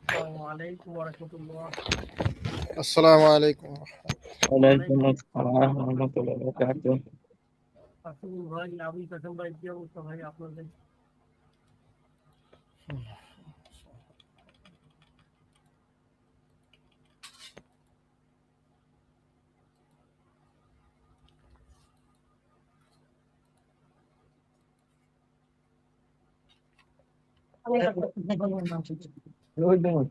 السلام عليكم ورحمة الله. السلام عليكم. ওয়ালাইকুম وعليكم আসসালাম ওয়া রাহমাতুল্লাহি ওয়া বারাকাতুহু। আসসালাম ভাই, আমি কাসম ভাই, কি অবস্থা ভাই আপনাদের? ওই দেখুন,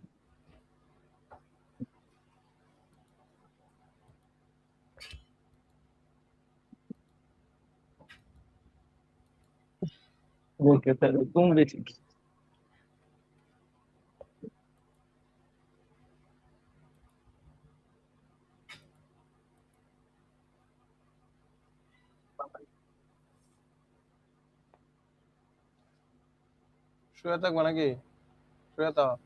বলতে তাহলে তুমি বেশি শুয়ে থাকবো নাকি? শুয়ে থাক।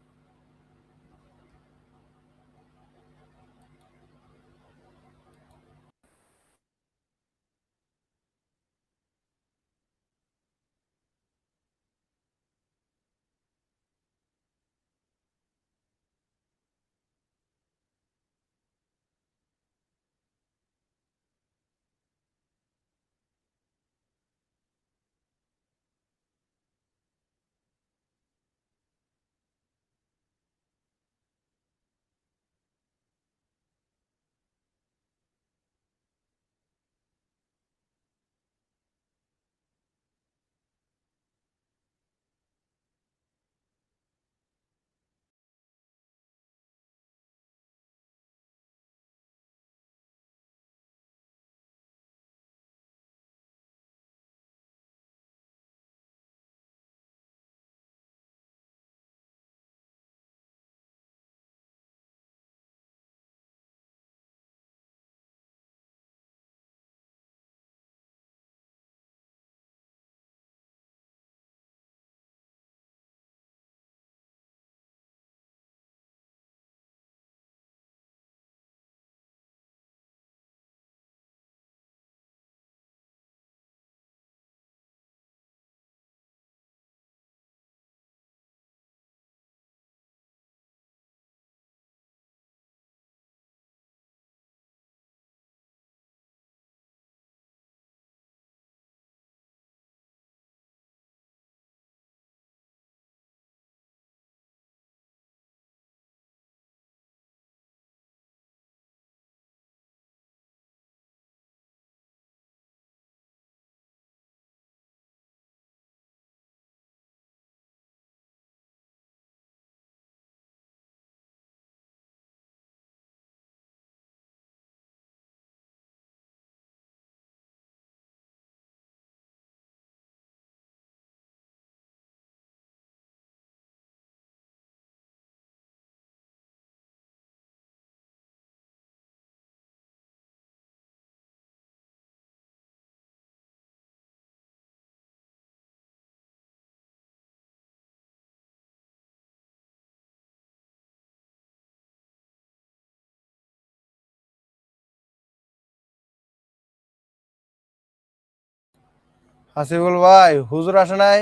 হাসিবুল ভাই, হুজুর আসে নাই?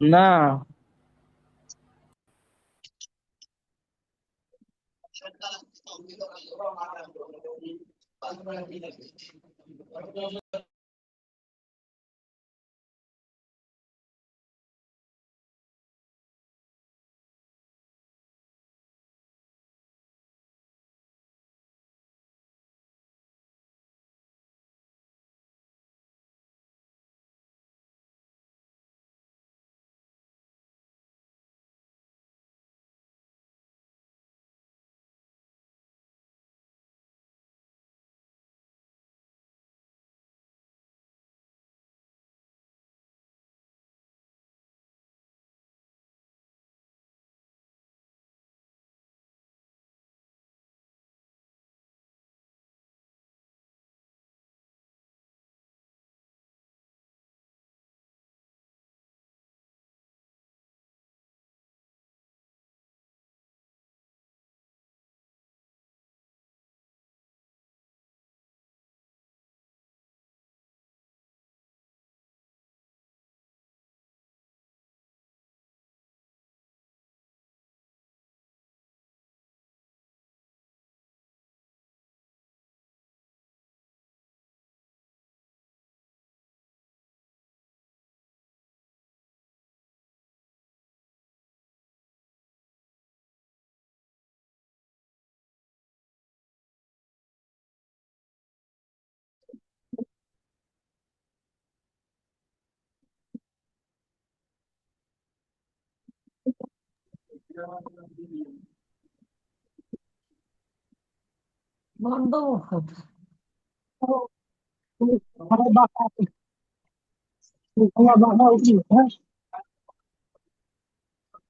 না।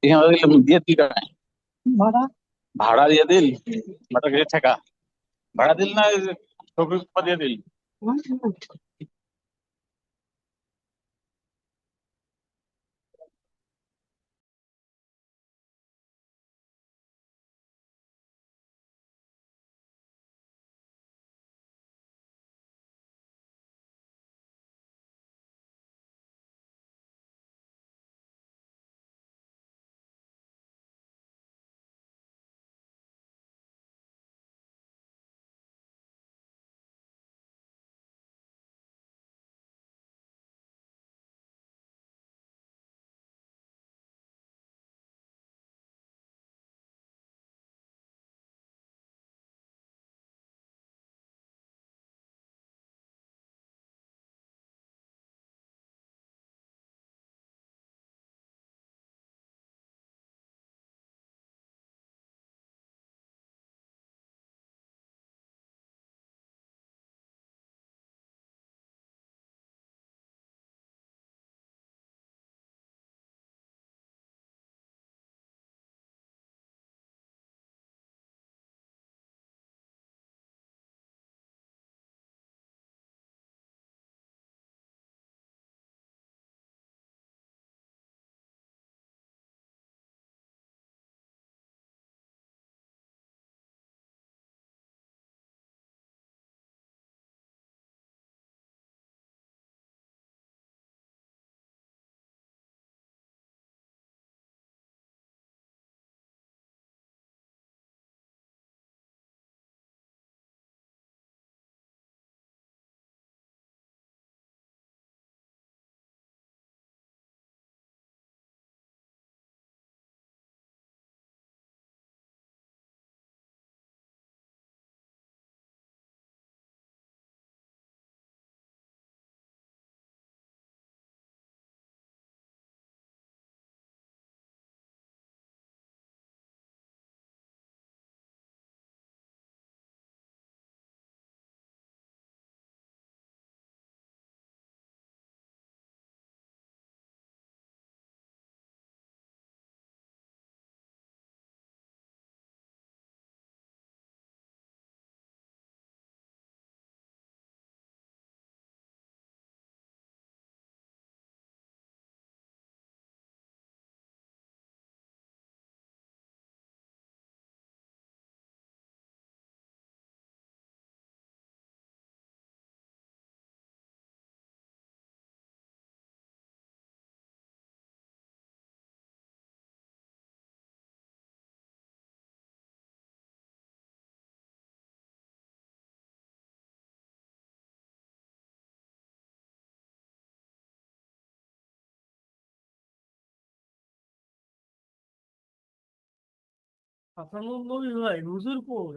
এখানে দিয়ে দিল কেন? ভাড়া দিয়ে দিল, বাটা কিছু টাকা ভাড়া দিল না, এই যে ছবি দিয়ে দিল। আপনার ভাই হুজুরপুর।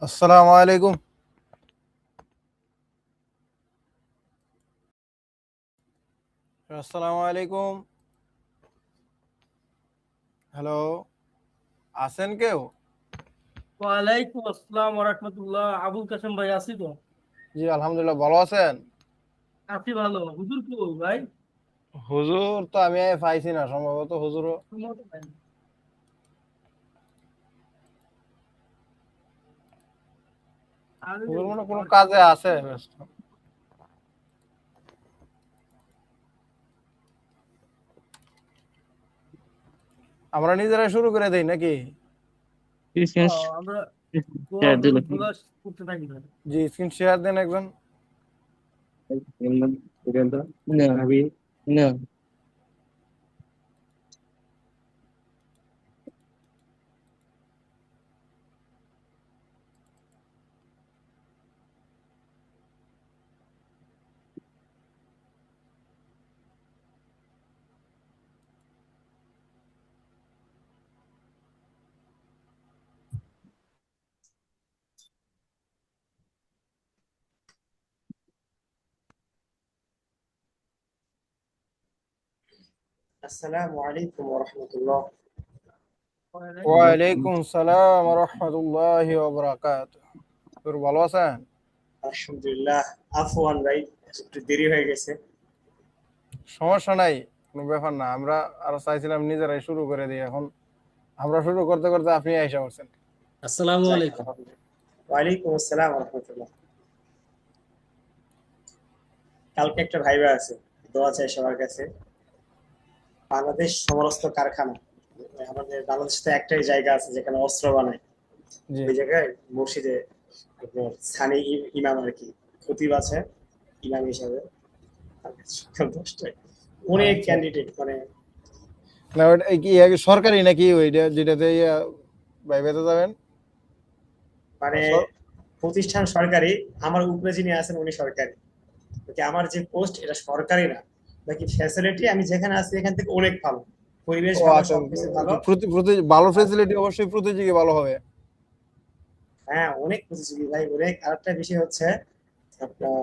আসসালামু আলাইকুম। আসসালামু আলাইকুম। হ্যালো, আছেন কেউ? ওয়ালাইকুম আসসালাম ওয়া রাহমাতুল্লাহ। আবুল কাসেম ভাই, আছি তো? জি আলহামদুলিল্লাহ, ভালো আছেন? আছি ভালো। হুজুর কই ভাই? হুজুর তো আমি পাইছি না, সম্ভবত হুজুর আরে হুজুর মনে হয় কোনো কাজে আছে ব্যস্ত। আমরা নিজেরাই শুরু করে দেই নাকি? আমরা দোয়া শেয়ার দিলে দোয়া করতে থাকি ভাই। জি, স্ক্রিন শেয়ার দেন একজন। না আমি না السلام عليكم ورحمة الله. ওয়ালাইকুম ওয়ালাইকুম সালাম ওয়া রাহমাতুল্লাহি ওয়া বারাকাতুহু। হুজুর ভালো আছেন? আলহামদুলিল্লাহ। আফওয়ান ভাই, একটু দেরি হয়ে গেছে। সমস্যা নাই, কোনো ব্যাপার না। আমরা আরো চাইছিলাম নিজেরাই শুরু করে দিই, এখন আমরা শুরু করতে করতে আপনি আইসা পড়ছেন। আসসালামু যাক, আলাইকুম। আলহামদুলিল্লাহ। ওয়ালাইকুম আসসালাম রহমতুল্লাহ। কালকে একটা ভাইবা আছে, দোয়া চাই সবার কাছে। বাংলাদেশ সমরস্ত কারখানা, আমাদের বাংলাদেশে তো একটাই জায়গা আছে যেখানে অস্ত্র বানায়। জি ওই জায়গায় মসজিদে আপনার স্থানীয় ইমাম আর কি, খতিব আছে ইমাম হিসাবে। সকাল 10টায় অনেক আচ্ছা। ক্যান্ডিডেট, মানে না ওটা কি সরকারি নাকি ওইটা যেটাতে বাইবেতে যাবেন? মানে সর- প্রতিষ্ঠান সরকারি, আমার উপরে যিনি আছেন উনি সরকারি। ওকে, আমার যে পোস্ট এটা সরকারি না, বাকি ফ্যাসিলিটি আমি যেখানে আছি এখান থেকে অনেক ভালো, পরিবেশ ও ভালো, আচ্ছা, সবকিছু ভালো। তো ভালো আর ফেসিলিটি, অবশ্যই প্রতিযোগী ভালো হবে। হ্যাঁ, অনেক প্রতিযোগী ভাই, অনেক। আরেকটা বিষয় হচ্ছে আপনার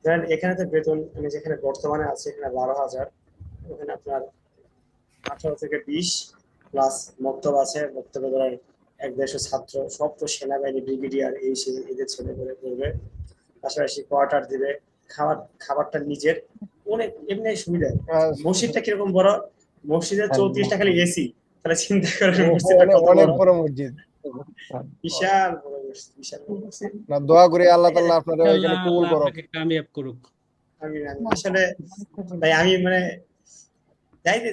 ধরেন এখানে তো বেতন, আমি যেখানে বর্তমানে আছি এখানে 12,000, ওখানে আপনার 18 থেকে 20, প্লাস মক্তব আছে, মক্তবে ধরেন 100-150 ছাত্র, সব তো সেনাবাহিনী ব্রিগেডিয়ার এই সেই এদের ছেলে করে করবে। পাশাপাশি কোয়ার্টার দিবে, খাবারটা নিজের, অনেক এমনি সুবিধা। আহ, মসজিদটা কিরকম বড়, মসজিদের 34টা খালি এসি, তাহলে চিন্তা করেন ও, মসজিদটা অনেক কত অনেক বড়। বড় মসজিদ। বিশাল বড় মসজিদ, বিশাল বড় মসজিদ। না, দোয়া করি আল্লাহ এখানে তাআলা আপনারা এখানে আল্লাহ কবুল আল্লাহ করুক। আপনাকে কামিয়াব করুক। আমি আসলে ভাই, আমি মানে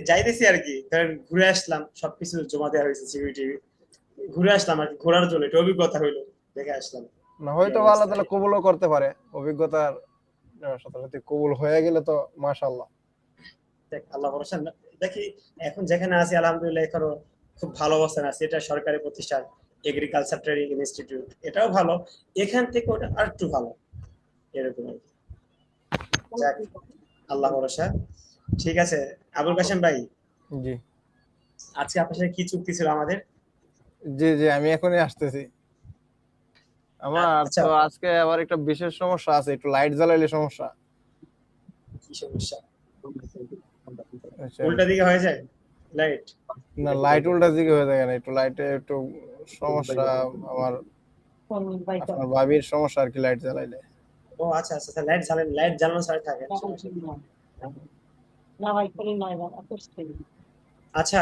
যাইতেছি আর কি, কারণ ঘুরে আসলাম, সবকিছু জমা দেওয়া হয়েছে সিকিউরিটি, ঘুরে আসলাম আর কি, ঘোরার জন্য একটা অভিজ্ঞতা হইলো, দেখে আসলাম না, কি হয়তো বা আল্লাহ অবস্থা। তাআলা কবুলও করতে পারে। অভিজ্ঞতার সাথে সাথে কবুল হয়ে গেলে তো মাশাআল্লাহ। দেখ, আল্লাহ ভরসা দেখি। এখন যেখানে আছি আলহামদুলিল্লাহ, এখানে খুব ভালো অবস্থান আছে। এটা সরকারি প্রতিষ্ঠান, এগ্রিকালচার ট্রেনিং ইনস্টিটিউট, এটাও ভালো। এখান থেকে ওটা আর একটু ভালো, এরকম আর কি। যাক, আল্লাহ ভরসা। ঠিক আছে আবুল কাশেম ভাই, জি আজকে আপনার সাথে কি চুক্তি ছিল আমাদের? জি জি, আমি এখনই আসতেছি। আমার আচ্ছা, তো আজকে আবার একটা বিশেষ সমস্যা আছে, একটু লাইট জ্বালাইলে সমস্যা। কি সমস্যা? বুঝছেন? উল্টা দিকে হয়ে যায় লাইট? না, লাইট উল্টা দিকে হয়ে যায় না, একটু লাইটে একটু সমস্যা আমার। আপনার ভাবির সমস্যা আর কি, লাইট জ্বালাইলে। ও আচ্ছা আচ্ছা, লাইট জ্বালেন, লাইট জ্বালানো ছাড়া থাকেন, সমস্যা নেই। আচ্ছা,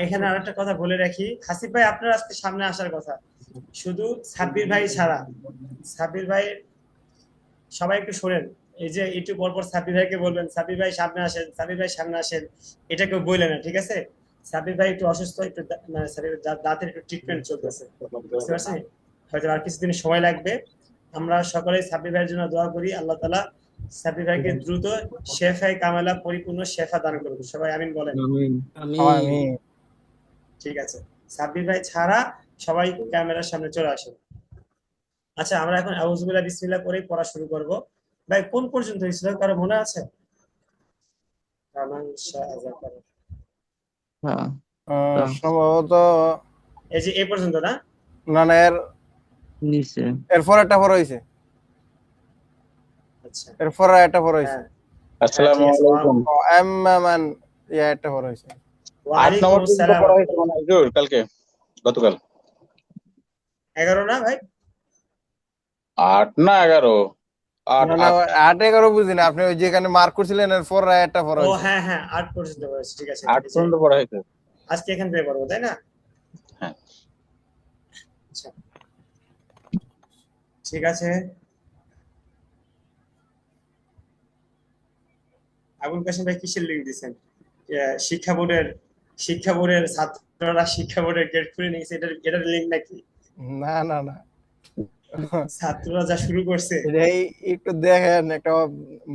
এখানে আরেকটা কথা বলে রাখি, হাসিফ ভাই আপনার আজকে সামনে আসার কথা, শুধু সাব্বির ভাই ছাড়া। সাব্বির ভাই, সবাই একটু শোনেন, এই যে একটু পর পর সাব্বির ভাইকে বলবেন সাব্বির ভাই সামনে আসেন, সাব্বির ভাই সামনে আসেন, এটা কেউ বললেন না, ঠিক আছে? সাব্বির ভাই একটু অসুস্থ, একটু মানে সাব্বির দাঁতের একটু ট্রিটমেন্ট চলতেছে, বুঝতে পারছেন? হয়তো আর কিছুদিন সময় লাগবে। আমরা সকলে সাব্বির ভাইয়ের জন্য দোয়া করি, আল্লাহ তাআলা সাব্বির ভাইকে দ্রুত শেফায়ে কামেলা, পরিপূর্ণ শেফা দান করুন, সবাই আমিন বলেন। আমি আমিন। ঠিক আছে, সাব্বির ভাই ছাড়া সবাই ক্যামেরার সামনে চলে আসেন। আচ্ছা, আমরা এখন আউযুবিল্লাহ বিসমিল্লাহ করেই পড়া শুরু করব। ভাই কোন পর্যন্ত হয়েছিল, কারো মনে আছে? আমান শাহ হ্যাঁ সম্ভবত এই যে এই পর্যন্ত না? না না নিচে এরপর একটা পর হইছে, আচ্ছা এরপর একটা পর হইছে। হ্যাঁ আসসালামু ঠিক আছে। আলাইকুম। ও এমমান একটা পর হইছে। 8 ওয়ালাইকুম নম্বর পর্যন্ত আসসালাম। পড়া হয়েছে মনে হয় হুজুর কালকে, গতকাল। 11 না ভাই? 8 না 11? 8 না না 8 8-11 বুঝি না, আপনি ওই যেখানে মার্ক করছিলেন এরপর একটা পর ও হইছে। হ্যাঁ হ্যাঁ 8 পর্যন্ত করেছে, ঠিক আছে। 8 এই যে পর্যন্ত পড়া হয়েছে। আজকে এখান থেকে পড়বো তাই না? হ্যাঁ। আচ্ছা ঠিক আছে। আবুল কাশেম ভাই কিসের লিঙ্ক দিচ্ছেন? শিক্ষা বোর্ডের ছাত্ররা শিক্ষা বোর্ডের গেট খুলে নিয়েছে, এটার লিঙ্ক নাকি? না না না ছাত্ররা যা শুরু করছে। এটাই একটু দেখেন, একটা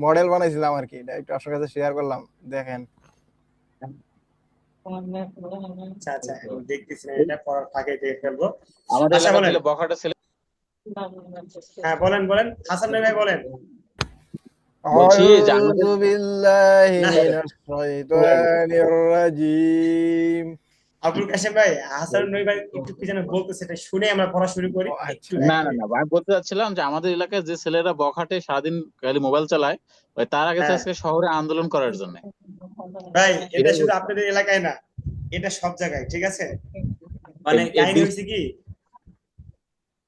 মডেল বানাইছিলাম আর কি, এটা একটু আপনার কাছে শেয়ার করলাম, দেখেন। আচ্ছা আচ্ছা আমি দেখতেছি না, এটা পড়ার ফাঁকে দেখে ফেলবো। আমাদের আচ্ছা এলাকা বলেন। দিলে বখাটে ছেলে। হ্যাঁ বলেন বলেন, হাসান ভাই বলেন। বলছি যে আউযু আমাদের বিল্লাহি না মিনাশ শাইতানির রাজিম। আবুল কাশেম ভাই, হাসান ভাই একটু কি যেন বলতেছে, এটা শুনে আমরা পড়া শুরু করি। ও একটু আচ্ছা, না না না, আমি বলতে চাচ্ছিলাম যে আমাদের এলাকায় যে ছেলেরা বখাটে সারাদিন খালি মোবাইল চালায়, ওই তারা গেছে হ্যাঁ আজকে শহরে আন্দোলন করার জন্য। ভাই, এটা এটাই শুধু বলছি। আপনাদের এলাকায় না, এটা সব জায়গায়, ঠিক আছে? মানে এই কাহিনী হয়েছে কি,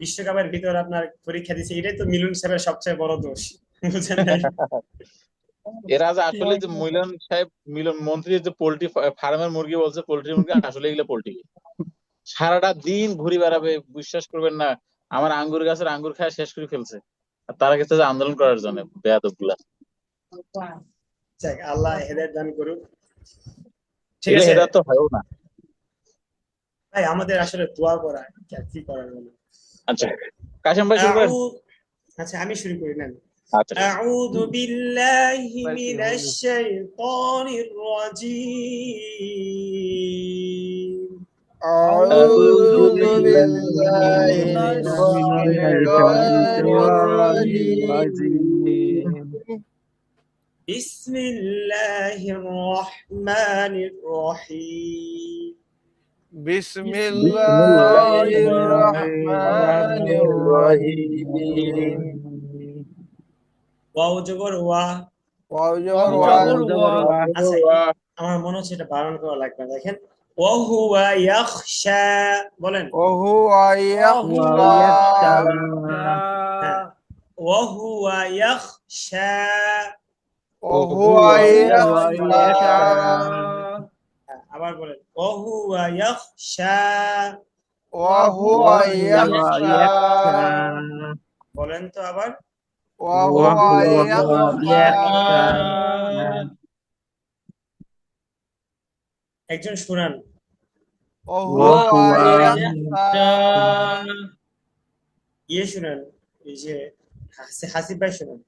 বিশ্বকাপের ভিতর আপনার পরীক্ষা দিচ্ছে, এটাই তো মিলন সাহেবের সবচেয়ে বড় দোষ, বুঝছেন না? এরা যে আসলে যে মিলন সাহেব, মিলন মন্ত্রী যে পোল্ট্রি ফার্মের মুরগি বলছে পোল্ট্রি মুরগি, আসলে এগুলো পোল্ট্রি। সারাটা দিন ঘুরে বেড়াবে, বিশ্বাস করবেন না। আমার আঙ্গুর গাছের আঙ্গুর খায় শেষ করে ফেলছে, আর তারা গেছে যে আন্দোলন করার জন্য, বেয়াদব গুলা। যাক, আল্লাহ হেদায়েত দান করুক। ঠিক এগুলো আছে হেদায়ত তো হয়ও না। ভাই, আমাদের আসলে দোয়া করা, কি করার বলে। আচ্ছা, কাশেম ভাই শুরু করেন। আচ্ছা আমি শুরু করি, নেন। আচ্ছা ঠিক আছে। أعوذ بالله من الشيطان الرجيم আউযু أعوذ বিল্লাহি بالله মিনাশ من শাইতানির রাজিম। بسم الله الرحمن الرحيم বিসমিল্লাহির রহমানির রহিম। ওয়াও জবর ওয়া। ওয়াও জবর واو ওয়া। جبر وا আচ্ছা আমার মনে হচ্ছে এটা বানান করা লাগবে, দেখেন। ওয়াহুয়া ইয়াখশা, বলেন। ওহুয়া وهو ইয়াখশা। হ্যাঁ, يخشى ওয়াহুয়া ইয়াখশা। ওহুয়া ইয়াখশা। يخشى আবার বলেন, ওয়াহুয়া ইয়াখশা। ওহুয়া ইয়াখশা। বলেন তো আবার। ওহুয়া ইয়াখশা। একজন শুনান। ওহুয়া ইয়াখশা। يخشى ইয়ে শুনান, এই যে হাসিব ভাই শুনান।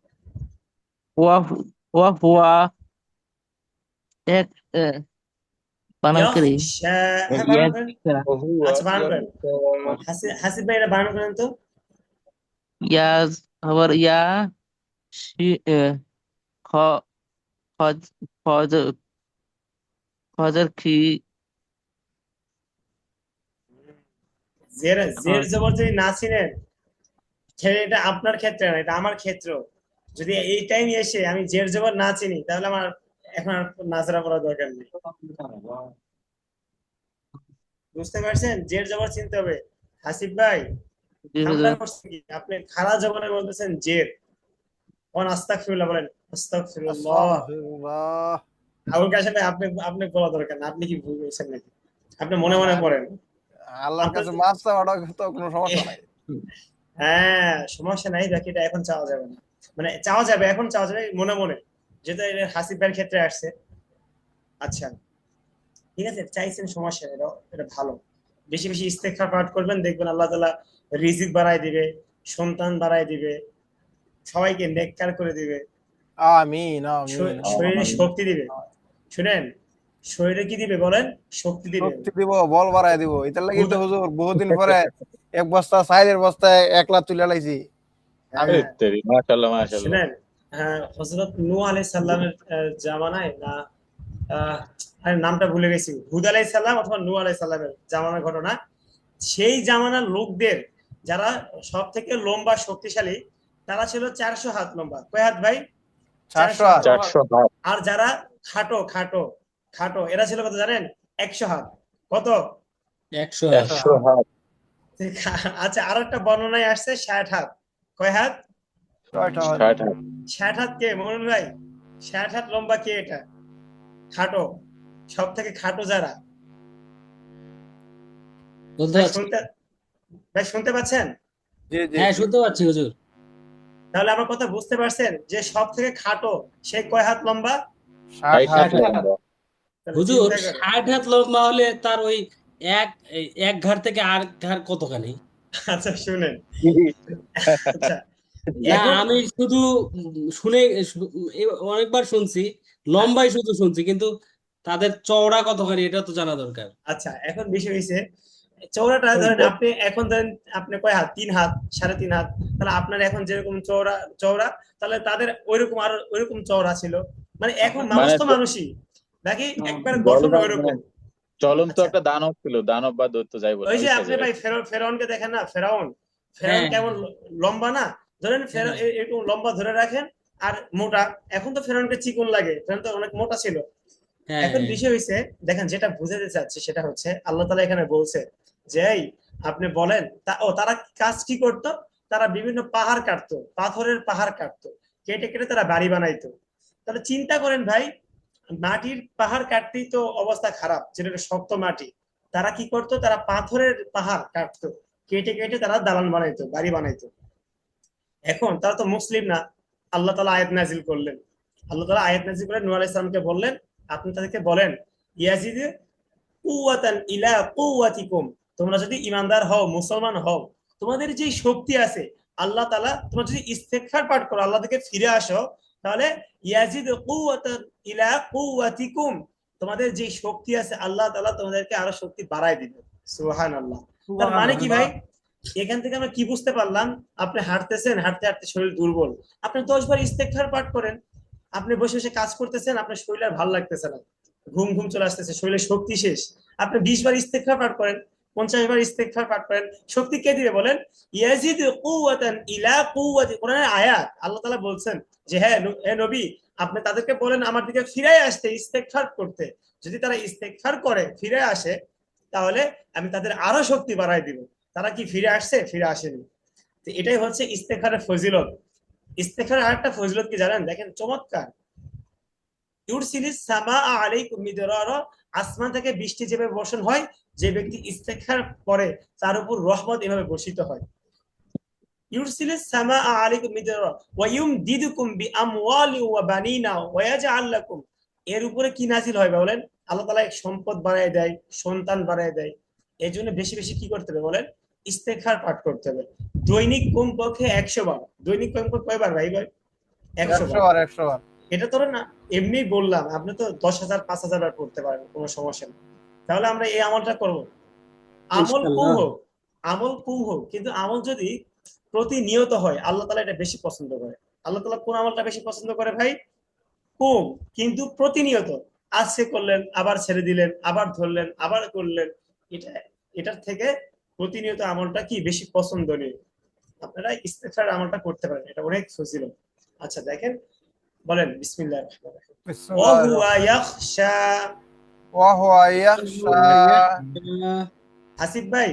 وهو এক বানান করি ইয়াখশা, হ্যাঁ বানান করেন। ওহুয়া আচ্ছা বানান করেন, ইয়াখশা। হাসিব ভাই এটা বানান করেন তো। ইয়াজ আবার ইয়া শি খ খজ খজ খজর কি জের জবর যদি না চিনেন, এটা আপনার ক্ষেত্রে না, এটা আমার ক্ষেত্র। যদি এই টাইম এসে আমি জের জবর না চিনি, তাহলে আমার এখন আর নাজরা পড়ার দরকার নেই, বুঝতে পারছেন? জের জবর চিনতে হবে। হাসিব ভাই ঠান্ডা করছে কি, আপনি খারা জবরে বলতেছেন জের। আস্তাগফিরুল্লাহ বলেন, আস্তাগফিরুল্লাহ। আস্তাগফিরুল্লাহ। আবুল কাশেম ভাই, আপনি বলা দরকার না, আপনি কি ভুল বলছেন নাকি? আপনি মনে মনে পড়েন। আল্লাহর কাছে মাছ চাওয়াটা তো কোনো সমস্যা নাই। হ্যাঁ সমস্যা নাই, বাকি এটা এখন চাওয়া যাবে না, মানে চাওয়া যাবে, এখন চাওয়া যাবে মনে মনে, যেটা এটা হাসিব ভাইয়ের ক্ষেত্রে আসছে। আচ্ছা ঠিক আছে, চাইছেন, সমস্যা নেই, এটা ভালো। বেশি বেশি ইস্তেগফার পাঠ করবেন, দেখবেন আল্লাহ তাআলা রিজিক বাড়ায় দিবে, সন্তান বাড়ায় দিবে, সবাইকে নেককার করে দিবে, আমিন আমিন। শরীরে শক্তি দিবে। শুনেন, শরীরে কি দিবে বলেন? শক্তি দিবে। শক্তি দিব, বল বাড়ায় দিব। এটার লাগি তো হুজুর বহুদিন পরে এক বস্তা সাইলের বস্তায় 1 লাখ তুলে লাইছি আমি। হ্যাঁ, তেরি মাশাআল্লাহ মাশাআল্লাহ। শুনেন, হ্যাঁ হযরত নূহ আলাইহিস সালামের জামানায় না, আরে নামটা ভুলে গেছি, হুদ আলাইহিস সালাম অথবা নূহ আলাইহিস সালামের জামানার ঘটনা, সেই জামানার লোকদের যারা সব থেকে লম্বা শক্তিশালী তারা ছিল 400 হাত লম্বা। কয় হাত ভাই? 400 হাত। 400 হাত। আর যারা খাটো খাটো খাটো এরা ছিল কত জানেন? 100 হাত। কত? 100 হাত। 100 হাত। আচ্ছা, আর একটা বর্ণনায় আসছে 60 হাত। কয় হাত? 6টা হাত। 60 হাত। 60 হাত কে মনে ভাই? 60 হাত লম্বা কে এটা? খাটো, সব থেকে খাটো যারা। বলতে ভাই পারছি? শুনতে পাচ্ছেন? জি জি হ্যাঁ, শুনতে পাচ্ছি হুজুর। তাহলে আমার কথা বুঝতে পারছেন যে সব থেকে খাটো সে কয় হাত লম্বা? 60 হাত হাত। লম্বা। তাহলে হুজুর চিন্তা করেন। 60 হাত লম্বা হলে তার ওই এক এক ঘাট থেকে আর ঘাট কতখানি? আচ্ছা শুনেন, আচ্ছা না, এখন আমি শুধু শুনে অনেকবার শুনছি, লম্বাই শুধু শুনছি, কিন্তু তাদের চওড়া কতখানি এটা তো জানা দরকার। আচ্ছা এখন বিষয় হয়েছে চওড়াটা ধরেন আপনি এখন ধরেন আপনি কয় হাত? 3 হাত, 3.5 হাত। তাহলে আপনার এখন যেরকম চওড়া চওড়া তাহলে তাদের ওইরকম আরো ওইরকম চওড়া ছিল। মানে এখন মানুষ মানে তো মানুষই নাকি একবার বড় গঠন ভাই, ওইরকম। মানে চলন্ত আচ্ছা, একটা দানব ছিল, দানব বা দৈত্য যাই বলে ওই ওই যে আপনি সাইজের। ভাই ফেরাউনকে দেখেন না, ফেরাউন হ্যাঁ, কেমন লম্বা না? ধরেন হ্যাঁ, এরকম লম্বা ধরে রাখেন আর মোটা। এখন তো ফেরাউনকে চিকন লাগে, ফেরাউন তো অনেক মোটা ছিল। হ্যাঁ, এখন হ্যাঁ, বিষয় হয়েছে দেখেন, যেটা বুঝাতে চাচ্ছি সেটা হচ্ছে আল্লাহ তাআলা এখানে বলছে যে এই আপনি বলেন তারা কাজ কি করতো? তারা বিভিন্ন পাহাড় কাটতো, পাথরের পাহাড় কাটতো, কেটে কেটে তারা বাড়ি বানাইতো। তাহলে চিন্তা করেন ভাই, মাটির পাহাড় কাটতেই তো অবস্থা খারাপ, যেটা শক্ত মাটি। তারা কি করতো? তারা পাথরের পাহাড় কাটতো, কেটে কেটে তারা দালান বানাইতো, বাড়ি বানাইতো। এখন তারা তো মুসলিম না। আল্লাহ তাআলা আয়াত নাজিল করলেন। আল্লাহ তাআলা আয়াত নাজিল করে নূহ আলাইহিস সালামকে বললেন, আপনি তাদেরকে বলেন ইয়াজিদ কুওয়াতান ইলা কুওয়াতিকুম, তোমরা যদি ইমানদার হও, মুসলমান হও, তোমাদের যে শক্তি আছে আল্লাহ তাআলা, তোমরা যদি ইস্তেগফার পাঠ করো, আল্লাহ থেকে ফিরে আসো, তাহলে ইয়াজিদ কুওয়াতান ইলা কুওয়াতিকুম, তোমাদের যে শক্তি আছে আল্লাহ তাআলা তোমাদেরকে আরো শক্তি বাড়ায় দিবে। সুবহানাল্লাহ। তার মানে কি ভাই? এখান থেকে আমরা কি বুঝতে পারলাম? আপনি হাঁটতেছেন, হাঁটতে হাঁটতে শরীর দুর্বল, আপনি 10 বার ইস্তেগফার পাঠ করেন। আপনি বসে বসে কাজ করতেছেন, আপনার শরীর আর ভালো লাগতেছে না, ঘুম ঘুম চলে আসতেছে, শরীরের শক্তি শেষ। আপনি 20 বার ইস্তেগফার পাঠ করেন, 50 বার ইস্তেগফার পাঠ করেন, শক্তি কে দিবে বলেন? ইয়াজিদ কুওয়াতান ইলা কুওয়াতি, কোরআনের আয়াত। আল্লাহ তাআলা বলছেন যে হ্যাঁ হে নবী, আপনি তাদেরকে বলেন আমার দিকে ফিরে আসতে, ইস্তেগফার করতে। যদি তারা ইস্তেগফার করে ফিরে আসে, তাহলে আমি তাদের আরো শক্তি বাড়ায় দিব। তারা কি ফিরে আসছে? ফিরে আসেনি। তো এটাই হচ্ছে ইস্তেগফারের ফজিলত। ইস্তেগফারের আরেকটা ফজিলত কি জানেন? দেখেন চমৎকার। ইউরসিলিস সামা আলাইকুম মিদরারা, আসমান থেকে বৃষ্টি যেভাবে বর্ষণ হয়, যে ব্যক্তি ইস্তেগফার করে তার উপর রহমত এভাবে বর্ষিত হয়। ইউরসিলিস সামা আলাইকুম মিদরারা ওয়া ইউমদিদুকুম বিআমওয়ালি ওয়া বানিনা ওয়া ইয়াজআল লাকুম, এর উপরে কি নাজিল হয় বলেন? আল্লাহ তাআলা সম্পদ বাড়ায় দেয়, সন্তান বাড়ায় দেয়। এই জন্য বেশি বেশি কি করতে হবে বলেন? ইস্তেগফার পাঠ করতে হবে। দৈনিক কমপক্ষে 100 বার। দৈনিক কমপক্ষে কয়বার ভাই? 100 100 বার। বার 100 বার। এটা তো না এমনি বললাম, আপনি তো 10,000 5,000 বার পড়তে পারেন, কোনো সমস্যা নেই। তাহলে আমরা এই আমলটা করব। আমল কম ইনশাআল্লাহ। হোক, আমল কম হোক, কিন্তু আমল যদি প্রতিনিয়ত হয় আল্লাহ তাআলা এটা বেশি পছন্দ করে। আল্লাহ তাআলা কোন আমলটা বেশি পছন্দ করে ভাই? কম কিন্তু প্রতিনিয়ত। আজকে করলেন, আবার ছেড়ে দিলেন, আবার ধরলেন, আবার করলেন। এটা এটার থেকে প্রতিনিয়ত আমলটা কি বেশি পছন্দনীয়। আপনারা ইস্তেগফার আমলটা করতে পারেন, এটা অনেক ফজিলত। আচ্ছা দেখেন, বলেন বিসমিল্লাহির রহমানির রহিম। ওয়া বিসমিল্লাহির হুয়া রহমানির রহিম। ইয়াখশা। ওয়া হুয়া ইয়াখশা। আসিফ ভাই,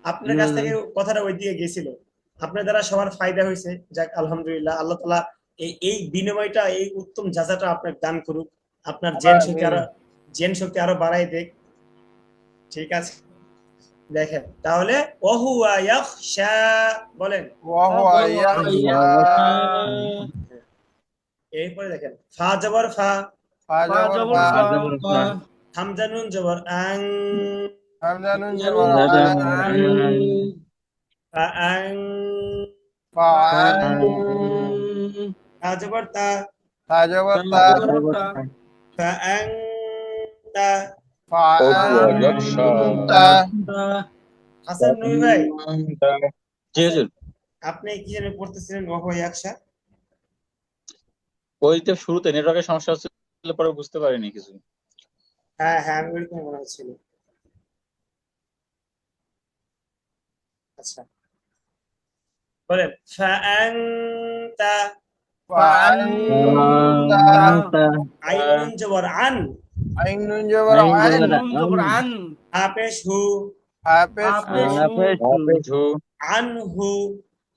আপনার কাছ থেকে কথাটা ওই দিকে গেছিল, আপনার দ্বারা সবার ফায়দা হয়েছে। যাক আলহামদুলিল্লাহ, আল্লাহ তাআলা এই বিনিময়টা, এই উত্তম জাযাটা আপনার দান করুক, আপনার জেন শক্তি আরো বাড়াই দেখ। ঠিক আছে, দেখেন তাহলে ওয়া হুয়া ইয়াখশা, বলেন। ওয়া হুয়া ইয়াখশা। এরপরে দেখেন ফা জবর ফা, ফা ফা জবর জবর ফা। ফা, হামজা নুন জবর আং, হামজা নুন জবর আন। ফা আং, ফাআন। তা জবর তা, তা জবর তা। জবরটা, ফা আং তা। ওয়া ফাআন। ইয়াখশা। তা। হাসান নবী ভাই, জি হুজুর। আপনি কি যেন পড়তেছিলেন ওয়া হুয়া ইয়াখশা? ওইটা শুরুতে নেটওয়ার্কের সমস্যা হচ্ছিল, পরে বুঝতে পারিনি কিছু। হ্যাঁ হ্যাঁ, আমি ওইরকম মনে হচ্ছিল। আচ্ছা বলেন ফাআনতা فأنت فأنت আইনুন জবর আন عين جبر عين عن جبر নুন জবর আন হাপেশ হু حبس হাফেজ حافظ আনহু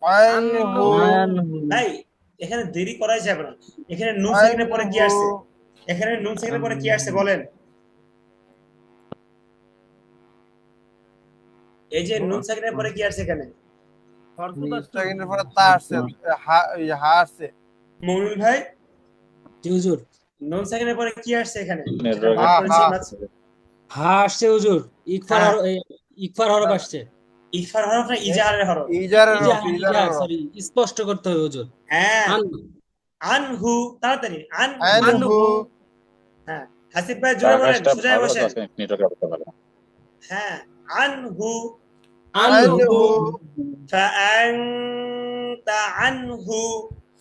عنه عنه ভাই এখানে দেরি করাই যাবে না এখানে নুন সেকেন্ডের পরে কি আসছে عنه এখানে নুন সেকেন্ডের পরে কি আসছে বলেন এই যে নুন সেকেন্ডের পরে কি আসছে এখানে হরকত আসছে সেকেন্ডের পরে তা আসছে হা আসছে মমিনুল ভাই জি হুজুর নুন সেকেন্ডের পরে কি আসছে এখানে নেটওয়ার্ক ভাগ করেছি হা। মাত্র। হা আসছে হুজুর ইকফার হ্যাঁ। ইকফার হরফ আসছে ইফার হরফ না ইজাহারের হরফ ইজারের হরফ, ইজারের হরফ। সরি স্পষ্ট করতে হবে হুজুর হ্যাঁ আন আনহু তাড়াতাড়ি আনহু হ্যাঁ হাসিব ভাই জোরে বলেন আকাশটা সোজা ভালো বসেন আছে নেটওয়ার্ক অবস্থা ভালো হ্যাঁ আনহু আনহু ফাআনতা আনহু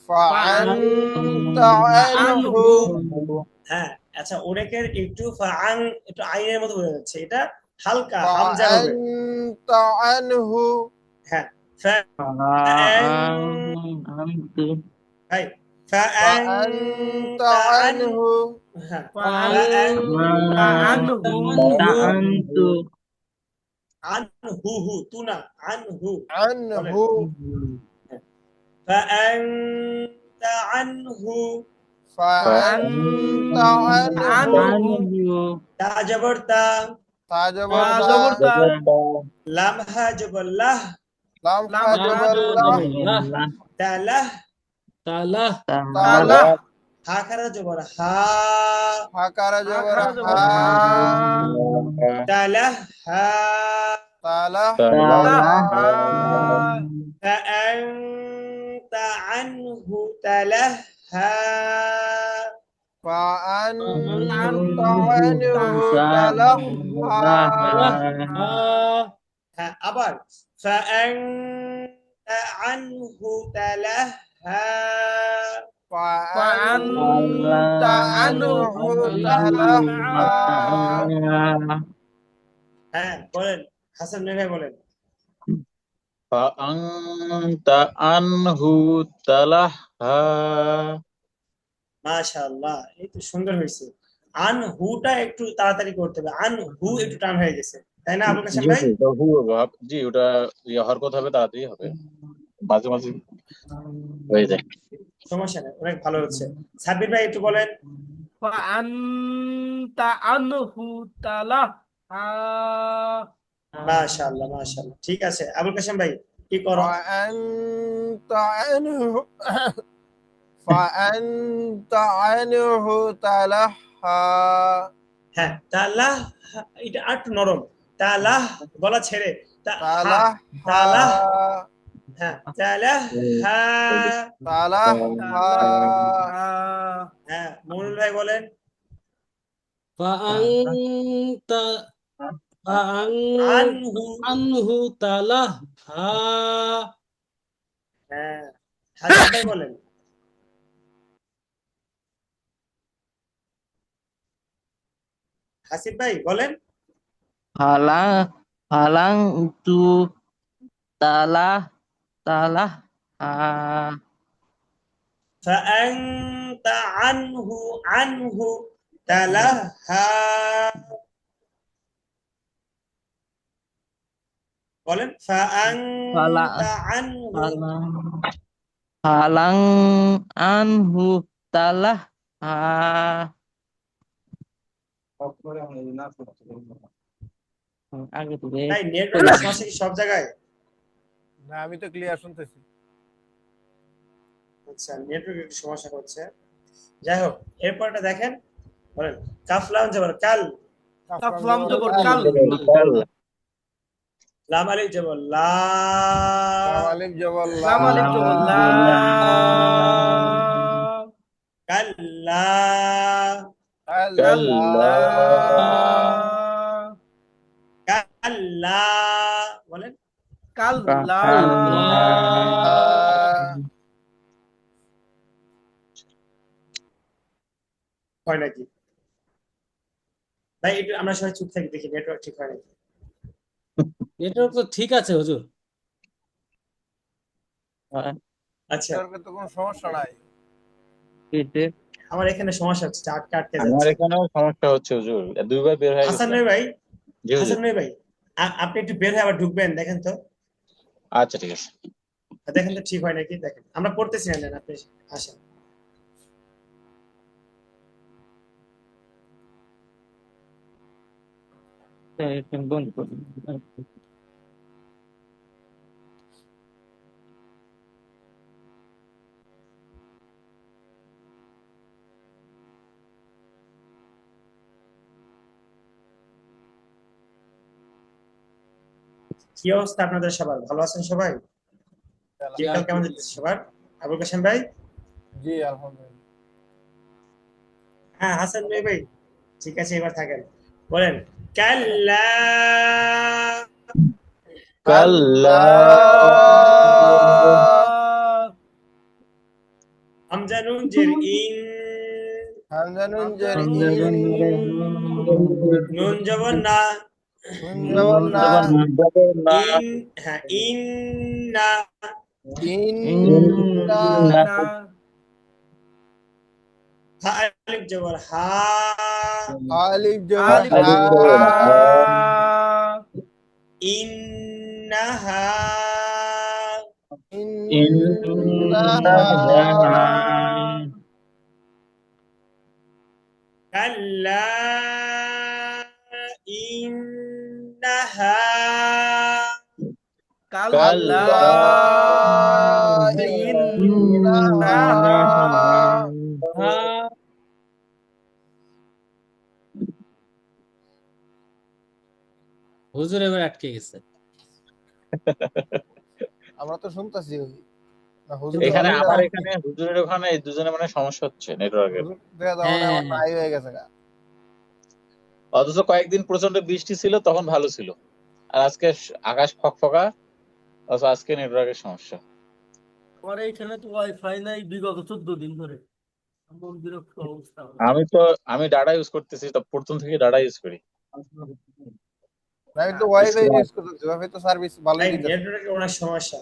ফাআনতা আনহু হ্যাঁ আচ্ছা অনেকের একটু ফাআন একটু আইনের মতো বোঝা যাচ্ছে এটা হালকা হামজা হবে ফাআনতা আনহু হ্যাঁ فأنت ভাই ফাআনতা আনহু হ্যাঁ فأنت আনহু হু তু না আনহু আনহু ফাআনতা আনহু ফাআনতা আনহু عنه তা জবর তা তা জবর তা তা, জবর তা লাম হা জবর লাহ লাম লাম হা জবর লাহ, তা লাহ তালা তালা হা খারা জবর হা হা কারা জবর আখারা জবর হা, তা লাহ হা তালা فأنت عنه تلهى فأنت عنه تلهى আবার فأنت عنه تلهى فأنت عنه تلهى হ্যাঁ বলেন হাসান ভাই বলেন ফাআনতা আনহু তালাহা মাশাআল্লাহ এই তো সুন্দর হয়েছে আন হুটা একটু তাড়াতাড়ি করতে হবে আন হু একটু টান হয়ে গেছে তাই না আবুল কাসেম ভাই জি ওটা হরকত হবে তাড়াতাড়ি হবে মাঝে মাঝে হয়ে যায় সমস্যা নেই অনেক ভালো হচ্ছে সাব্বির ভাই একটু বলেন فأنت عنه تلهى মাশাআল্লাহ মাশাআল্লাহ ঠিক আছে আবুল কাসেম ভাই কি করো فأنت عنه فأنت عنه تلهى হ্যাঁ তালাহ এটা একটু নরম তালাহ গলা ছেড়ে تلهى তালাহ হ্যাঁ তালাহ تلهى হ্যাঁ মনুল ভাই বলেন فأنت আনহু عنه تلهى হ্যাঁ হাসান ভাই বলেন হাসিব ভাই বলেন halang tu talah فأنت عنه تلهى বলেন فأنت عنه halang anhu talah আগে তো তাই নেটওয়ার্ক সমস্যা কি সব জায়গায় না আমি তো ক্লিয়ার শুনতেছি আচ্ছা নেটওয়ার্ক একটু সমস্যা করছে যাই হোক এরপরটা দেখেন বলেন কাফ লাম জবর কাল কাফ লাম জবর কাল লাম আলিফ জবর লা লাম আলিফ জবর লা, লাম আলিফ জবর লা কাল্লা কাল্লা, কাল্লা বলেন কাল্লা হয় নাকি ভাই একটু আমরা সবাই চুপ থাকি দেখি নেটওয়ার্ক ঠিক হয় নাকি নেটওয়ার্ক তো ঠিক আছে হুজুর আচ্ছা, বিতর্কে তো কোনো সমস্যা নাই। কেটে আমার এখানে সমস্যা হচ্ছে, আটকে আটকে আমার যাচ্ছে। এখানেও সমস্যা হচ্ছে হুজুর, দুইবার বের হয়ে হাসান গেছিলাম। নবী ভাই, জি হুজুর। হাসান নবী ভাই, আপনি একটু বের হয়ে আবার ঢুকবেন, দেখেন তো, আচ্ছা ঠিক আছে। দেখেন তো ঠিক হয় নাকি, দেখেন আমরা পড়তেছি না, নেন আপনি আসেন। বন্ধ করুন। কি অবস্থা আপনাদের সবার, ভালো আছেন সবাই? দিনকাল কেমন যাচ্ছে সবার? আবুল কাশেম ভাই, জি আলহামদুলিল্লাহ। হ্যাঁ হাসান নবী ভাই, ঠিক আছে, এবার থাকেন, বলেন কাল্লা, কাল্লা হামজা নুন জের ইন, হামজা নুন জের হামজানুন নুন জবর না, নুন জবর না, ইন, হ্যাঁ ইন না, ইন্না, না হা আলিফ জবর হা, আলিফ জবর আলিফ হা, ইন্নাহা, ইন্নাহা, কাল্লা ইন্নাহা, কাল্লা ইন্নাহা, হুজুর এবার আটকে গেছে। আমরা তো শুনতেছি না, হুজুর এখানে ধরেন আমার না। এখানে হুজুরের ওখানে এই দুজনে মানে সমস্যা হচ্ছে নেটওয়ার্কের। হুজুর দেখা দাও মানে হ্যাঁ আমার নাই হয়ে গেছে গা। অথচ কয়েকদিন প্রচন্ড বৃষ্টি ছিল, তখন ভালো ছিল। আর আজকে আকাশ ফকফকা, অথচ আজকে নেটওয়ার্কের সমস্যা। আমার এইখানে তো ওয়াইফাই নাই বিগত 14 দিন ধরে, এমন বিরক্ত অবস্থা। আমি ডাটা ইউজ করতেছি, তো প্রথম থেকে ডাটা ইউজ করি। না, আমি তো ওয়াইফাই ইউজ করতেছি, ওয়াইফাই তো সার্ভিস ভালোই তাই দিতেছে। নেটওয়ার্কের অনেক সমস্যা।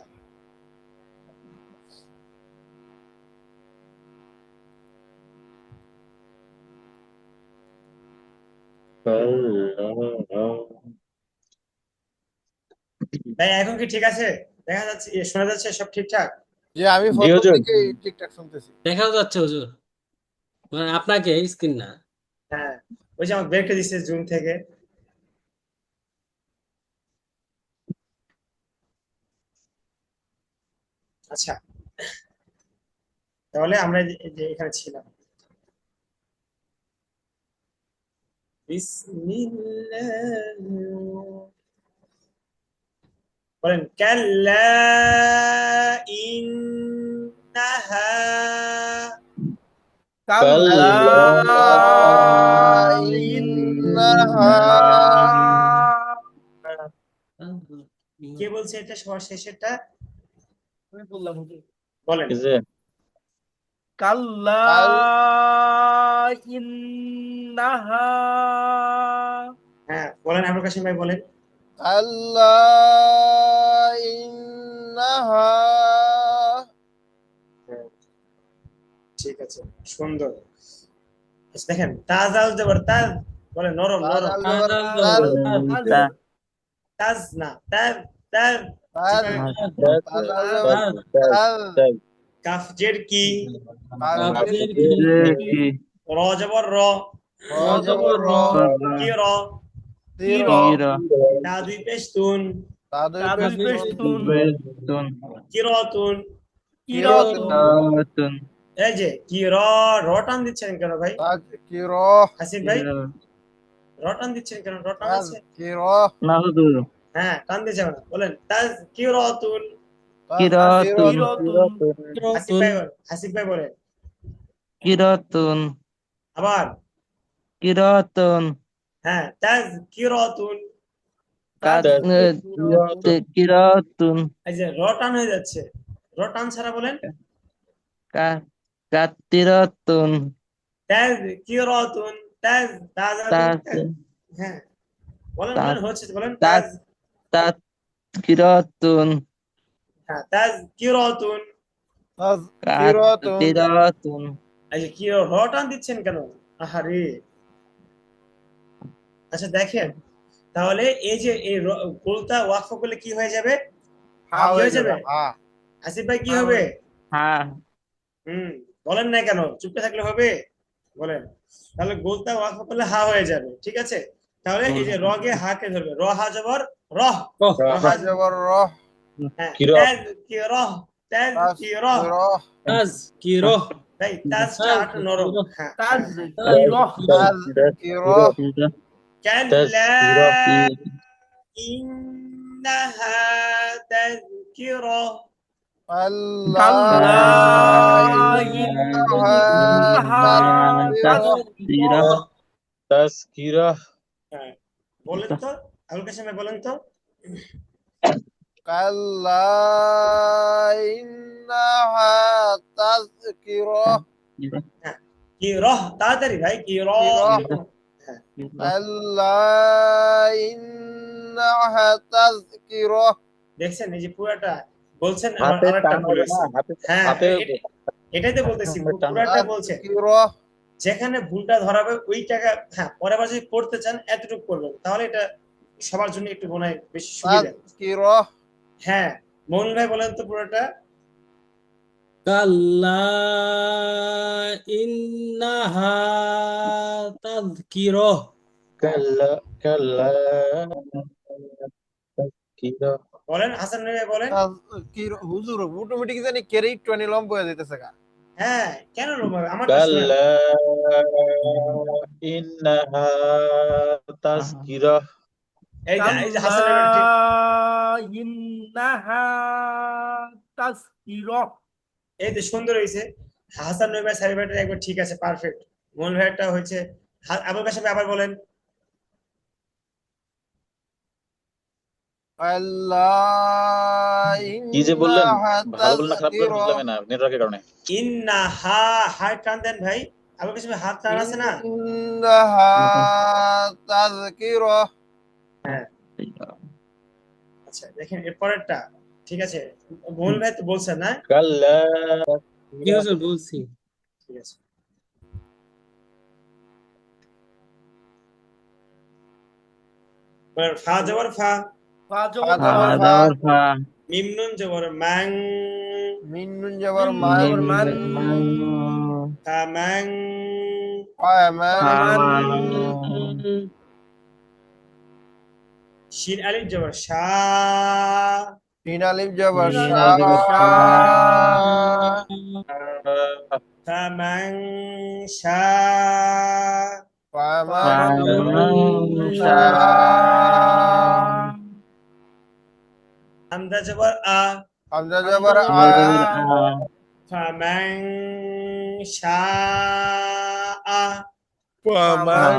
তাই এখন কি ঠিক আছে, দেখা যাচ্ছে, শোনা যাচ্ছে সব ঠিকঠাক? যে আমি জি প্রথম হুজুর। থেকে ঠিকঠাক শুনতেছি। দেখাও যাচ্ছে হুজুর, মানে আপনাকে স্ক্রিন না। হ্যাঁ, ওই যে আমাকে বের করে দিচ্ছে জুম থেকে। আচ্ছা, তাহলে আমরা যে এখানে ছিলাম, বিসমিল্লাহ, বলেন কাল্লা ইন্নাহা, কাল্লা ইন্নাহা, কে বলছে এটা সবার শেষেরটা? আমি বললাম হুজুর। বলেন। কি যে কাল্লা কাল- ইন্নাহা, হ্যাঁ বলেন, আবুল কাশিম ভাই বলেন। আল্লাহ ইন্নাহা, ঠিক আছে, সুন্দর। আচ্ছা, দেখেন তাজ আল জবর তাজ, বলে নরম তাজ নরম, আল জবর তাজ তাজ, তাজ না তাজ, তাজ, তাজ, তাজ আল জবর তাজ, কাফ জের কি, তাজ, কি র জবর র, র জবর র, কি র, তির, কিরা তা দুই পেশ তুন, তা দুই তা পেশ দুই তুন, পেশতুন, বেতুন কি র তুন, কিরাতুন, তাতুন এই যে কি র, র টান দিচ্ছেন কেন ভাই তাজ কি র, হাসিফ ভাই? র টান দিচ্ছেন কেন, র টান তাজ আছে? কি র, না হুজুর হ্যাঁ টান দিয়ে যাবে না, বলেন তাজ কি র তুন। তাজ কি র, কিরাতুন, হাসিফ ভাই বলেন, হাসিফ ভাই বলেন, কিরাতুন আবার, কিরাতুন হ্যাঁ তাজ কি র তুন, কিরাতুন এই যে র টান হয়ে যাচ্ছে, র টান ছাড়া বলেন, কাতিরাতুন তাজ কি র তুন, তাজ, তাজ আর তুন, তাজ। হ্যাঁ বলেন বলেন, হচ্ছে বলেন তাজ, তাৎকিরাতুন হ্যাঁ তাজকিরাতুন। তাযকিরাতুন। কিরাতুন এই যে কি র টান দিচ্ছেন কেন? আহারে। আচ্ছা দেখেন, তাহলে এই যে এই গোলটা ওয়াকফ করলে কি হয়ে যাবে? হা কি হয়ে হয়ে যাবে, যাবে? হা। আসিফ ভাই কি হা হবে? হ্যাঁ বলেন না কেন, চুপে থাকলে হবে? বলেন। তাহলে গোলটা ওয়াকফ করলে হা হয়ে যাবে, ঠিক আছে? তাহলে এই যে র গে হা কে ধরবে, র হা জবর রহ। রহ, র রা হা, জবর রহ। হ্যাঁ কিরহ তাজকিরাহ, তাজকিরাহ। তাযকিরাহ। তাযকিরাহ, তাই তাজটা একটু নরম। তাযকিরাহ, হ্যাঁ হ্যাঁ হ্যাঁ। তাজকিরাহ তাযকিরাহ। কাল্লা কি- ইন্নাহা তাযকিরাহ। আল্লাহ কাল্লা ইন্নাহা ইন্নাহা তাযকিরাহ। তাযকিরাহ তাযকিরাহ হ্যাঁ, বলেন তো, আবুল কাসেম ভাই বলেন তো। কাল্লা ইন্নাহা তাযকিরাহ। হ্যাঁ, কি রহ, তাড়াতাড়ি ভাই, কি রহ। কিরাহ। হ্যাঁ, কাল্লা ইন্নাহা তাযকিরাহ। দেখছেন এই যে পুরাটা বলছেন, আবার হাতে আরেকটা টান ভুল হবে না, হয়েছে। হাতে হ্যাঁ, হাতে এটাই তো বলতেছি, টান। পুরাটা বলছেন। তাযকিরাহ। যেখানে ভুলটা ধরাবে ওই টাকা, হ্যাঁ পরের বার যদি পড়তে চান এতটুকু করবেন, তাহলে এটা সবার জন্য একটু মনে হয় বেশি সুবিধা। তাযকিরাহ। হ্যাঁ, মৌন ভাই বলেন তো পুরোটা। কাল্লা ইন্নাহা তাযকিরাহ। কাল্লা কাল্লা তাযকিরাহ। বলেন হাসান ভাই বলেন। হুজুর অটোমেটিক জানি কেরে একটু আনি লম্বা হয়ে যাইতেছে গা। হ্যাঁ, কেন রকম আমারটা শুনেন। কাল্লা ইন্নাহা তাযকিরাহ। এই যে হাসান কাল্লা ভাই ঠিক, ইন্নাহা তাযকিরাহ এই যে সুন্দর হয়েছে। হাসান ভাই সাহেব ভাইটা একবার ঠিক আছে, পারফেক্ট। মৌন ভাইটা হয়েছে। আবুল কাসেম ভাই আবার বলেন। আল্লাহ কি যে বললেন, ইন্নাহা ভালো বললেন না খারাপ বললেন তাযকিরাহ। বুঝলামই না নেটওয়ার্কের কারণে। ইন্না হা, হায় টান দেন ভাই। আবুল কাসেম ভাই হাত টান আছে না? ইন্নাহা তাযকিরাহ। হ্যাঁ, আচ্ছা দেখেন এরপরেরটা ঠিক আছে। মৌন ভাই তো বলছেন না? কাল্লা কি হয়েছে বলছি। ঠিক আছে। বলেন, ফা জবর ফা, ফা জবর ফা ফা জবর ফা। ফা মিম নুন জবর ম্যাং, মিন নুন জবর মিম মান। জবর মান তা ম্যাং, ফামান। ফামান শিন আলিফ জবর শা, সিন আলিফ জবর সিন শা। আলিফ জবর শা তা ম্যাং শা, ফামান ফামান শা। হামজা জবর আ, হামজা জবর আ। ফা ম্যাং শা আ, ফামান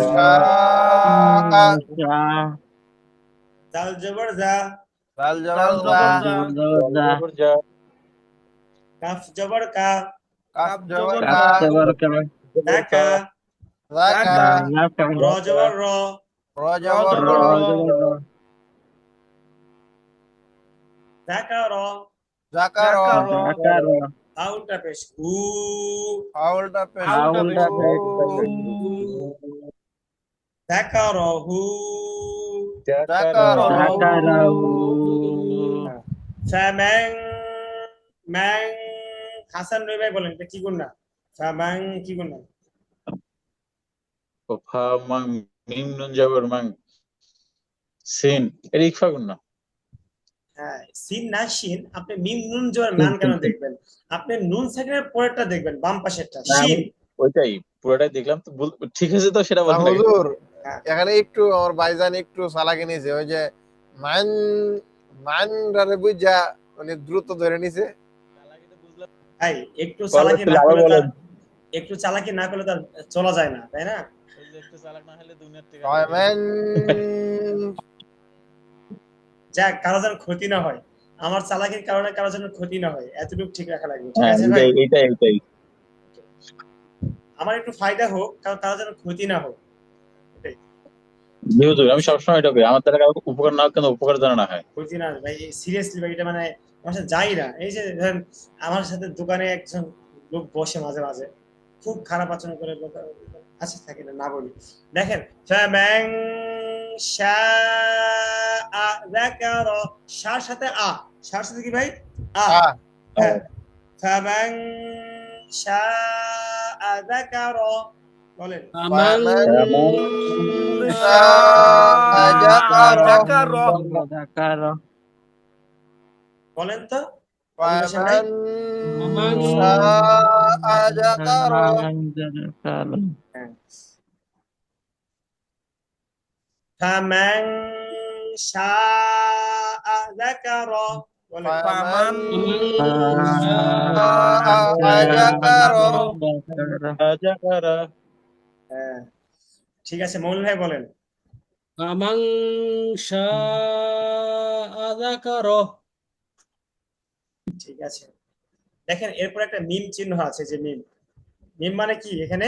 শা। জাল জবর জা, দাল দাল জবর জবর দা। জা কাফ জবর কা, কাফ কাফ জবর জবর কা। কা দাকা, যাকা। র জবর র, র র জবর র। জবর র দাকা র, যাকা র। যাকা র আউলটা পেশ হু, ফাউলটা পেশ আউলটা পেশ উ। দাকা র হু, যাকা র। ফ্যাম্যাং ম্যাং। হাসান রবি ভাই বলেন এটা কি গুণা? ফ্যাম্যাং কি গুণা? ফা মাং মিম নুন জবর মাং সিন এর ইকফা গুণ না। হ্যাঁ, সিন না শিন। আপনি মিম নুন জবর মান কেন দেখবেন? আপনি নুন সেকেন্ডের পরেরটা দেখবেন, বাম পাশেরটা না, আমি শিন। ওইটাই পুরোটাই দেখলাম তো ঠিক আছে তো সেটা না বলেন আগে। হুজুর, হ্যাঁ, এখানে একটু আমার ভাইজান একটু চালাকি নিছে, ওই যে মান মান রে বুঝা মানে দ্রুত ধরে নিছে। ভাই একটু বলেন চালাকি না আবার করলে তার, বলেন। একটু চালাকি না করলে তার চলা যায় না, তাই না? একটু চালাক না হলে দুনিয়ার থেকে ফামান যাক, কারো যেন ক্ষতি না হয়, আমার চালাকির কারণে কারো যেন ক্ষতি না হয়, এতটুকু ঠিক রাখা লাগবে, ঠিক হ্যাঁ আছে ভাই? এইটাই আমার একটু ফায়দা হোক, কারণ কারো যেন ক্ষতি না হোক, এটাই। জি হুজুর, আমি সবসময় এটা করি, আমার দ্বারা কাউকে উপকার না হোক কেন উপকার যেন না হয়। বলছি না ভাই, সিরিয়াসলি ভাই, এটা মানে আমার সাথে যাই না। এই যে ধরেন আমার সাথে দোকানে একজন লোক বসে মাঝে মাঝে, খুব খারাপ আচরণ করে লোক। আচ্ছা থাকে না, না বলি। দেখেন, ফামান শাআ যাকারা, শার সাথে শার সাথে কি ভাই? আ হ্যাঁ, ফামান শাআ যাকারা, বলেন। আমান ফামান শাআ যাকারা যাকারা। যাকারা বলেন তো, অবিনাশা ভাই। ফামান শাআ যাকারা যাকারা হ্যাঁ, ফামান শাআ যাকারা, বলেন। ফামান ফামান শাআ যাকারা যাকারা। হ্যাঁ, ঠিক আছে, মৌলভী ভাই বলেন। আমান শাআ যাকারা। ঠিক আছে, দেখেন এরপর একটা মিম চিহ্ন আছে, যে মিম। মিম মানে কি? এখানে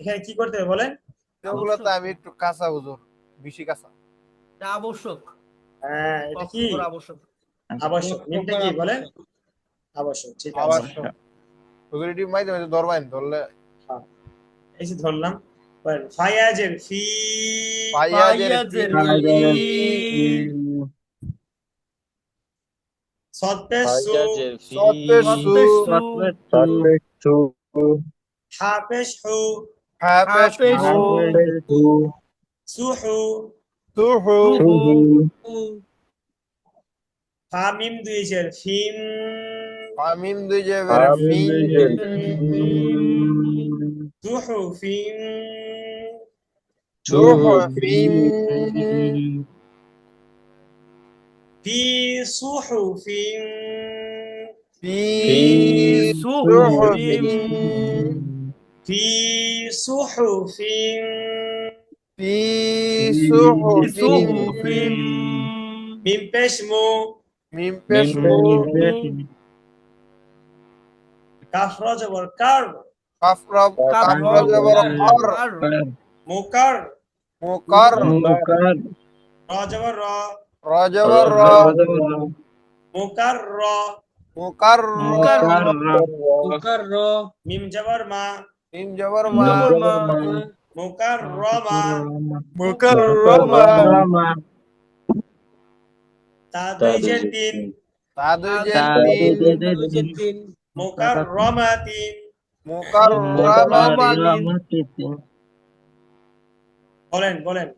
এখানে কি করতে হবে বলেন? এগুলোতে আমি একটু কাঁচা হুজুর, বেশি কাঁচা। এটা আবশ্যক, হ্যাঁ, এটা কি? বক্তব্যের আবশ্যক। আবশ্যক। মিমটা কি বলেন? আবশ্যক, ঠিক আছে। আবশ্যক। হুজুর এটি মাইতে মাইতে ধরবেন, ধরলে হ্যাঁ, এই যে ধরলাম। বলেন, ফায়াজের ফি, ফাইয়াজের ফাইয়াজের ফি, সদপেশ সু, ফাইয়াজের ফি, সৎপেশ সু, সৎপেশ সু, হাপেশ হু, হাপেশ হাপেশ হু, হু, সুহু, তুহু, রুহু, ফা মিম দুইজের ফিম, ফামিম দুই জেবের ফিন, সুহু ফিম, তুহু ফিন, ফি সুহু ফিম, ফি তুহু সুহুফিন, ফিন, ফি সুহু ফিম, ফি সুহু ফিন, সুহুফিন, মিম পেশ মু, মিম পেশ মু, কাফ র জবর কার, কাফরব কাফ কাফর জবর কর, আর মুকার, মুকার, র জবর র, র জবর র, মুকার র, মুকার র, মুকার র, মিম জবর মা, মিম জবর মা, জবর মা, মুকার র মা, মুকার রমা, তা দুইজের তিন, তা দুই জের তিন, তিন, মুকার রমা তিন। মুকার রমাতিন, বলেন বলেন,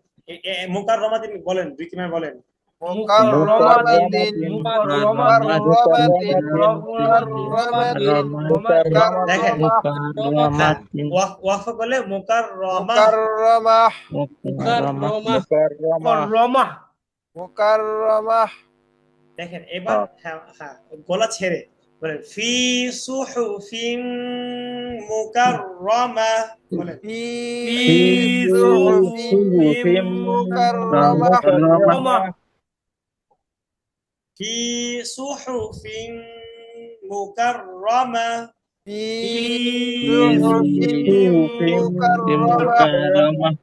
মুকার রমা তিন বলেন, দুই তিনবার বলেন। মুকার রমাতিন, মুকার রমাতিন, মুকার রমাতিন, মুকার দেখেন, রমাহ, ওয়াফ করলে মুকার রমা, মুকার রমাহ, মুকার রমা, রমা, মুকার রমাহ, দেখেন এবার। হ্যাঁ হ্যাঁ, গলা ছেড়ে বলেন, ফি সুহুফিন মুকাররামা, বলেন। ফি ফি সুহুফিন মুকাররামাহ, রমা, ফি সুহুফিন মুকাররামা, ফি সুহুফিন মুকাররামাহ,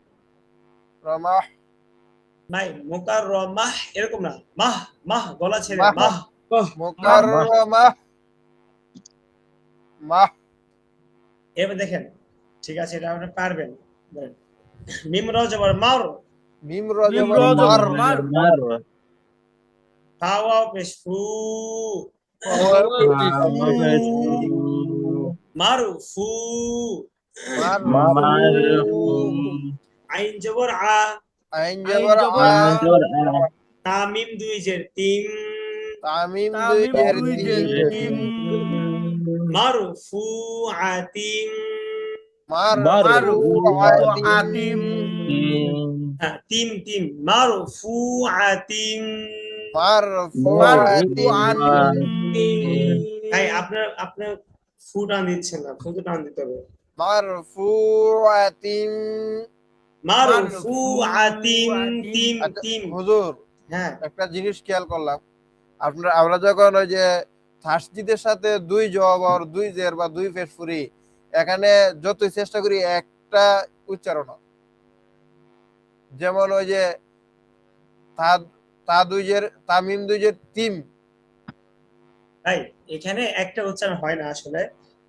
রমাহ, নাই মুকাররামাহ এরকম না, মাহ মাহ, গলা ছেড়ে মাহ। মাহ। মুকাররামাহ, মাহ, এবার দেখেন, ঠিক আছে, এটা আপনি পারবেন। বলেন, মিম র জবর মার, মিম মিম রজবর র মার, জবর মার, ফা ওয়াও পেশ ফু, মারফু, আইন জবর আ, আইন জবর আ, তা মিম দুই জের তিন, তামিম দুই তামিম জের দুই জের তিন, তিন, মারফু আতিম, মারফু মারফুআতিন, আতিম, হ্যাঁ, তিম তিম, মারফু আতিম। মারফুআতিন, ভাই আপনার আপনার ফু টান দিচ্ছেন না, ফু তো টান দিতে হবে। মারফুআতিন। মারফু আতিম, তিম আচ্ছা, তিম। হুজুর হ্যাঁ, একটা জিনিস খেয়াল করলাম, আমরা যখন ওই যে তাসদিদের সাথে দুই জবর, দুই জের বা দুই পেশ ফুরি, এখানে যতই চেষ্টা করি একটা উচ্চারণ হয়। যেমন ওই যে তামিম দুইজের তিম। ভাই এখানে একটা উচ্চারণ হয় না আসলে,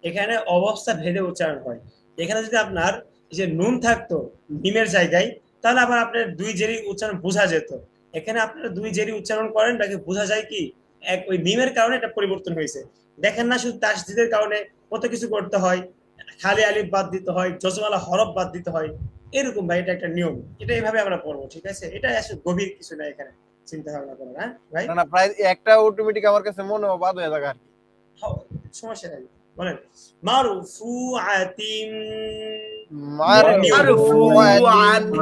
এখানে অবস্থা ভেদে উচ্চারণ হয়। এখানে যদি আপনার এই যে নুন থাকতো মিমের জায়গায়, তাহলে আবার আপনার দুই জেরি উচ্চারণ বোঝা যেত। এখানে আপনারা দুই জেরি উচ্চারণ করেন, তাকে বোঝা যায় কি এক ওই মিমের কারণে এটা পরিবর্তন হয়েছে। দেখেন না, শুধু তাসদিদের কারণে কত কিছু করতে হয়, খালি আলিফ বাদ দিতে হয়, জজমালা হরফ বাদ দিতে হয়, এরকম ভাই, এটা একটা নিয়ম। এটা এইভাবে আমরা পড়বো, ঠিক আছে? এটা আসলে গভীর কিছু না, এখানে চিন্তা ভাবনা করেন। হ্যাঁ ভাই, না না, প্রায় একটা অটোমেটিক আমার কাছে মনে বাদ হয়ে থাকে আর কি। সমস্যা নাই, বলেন। মারুফু আতিম, মারফুআতিন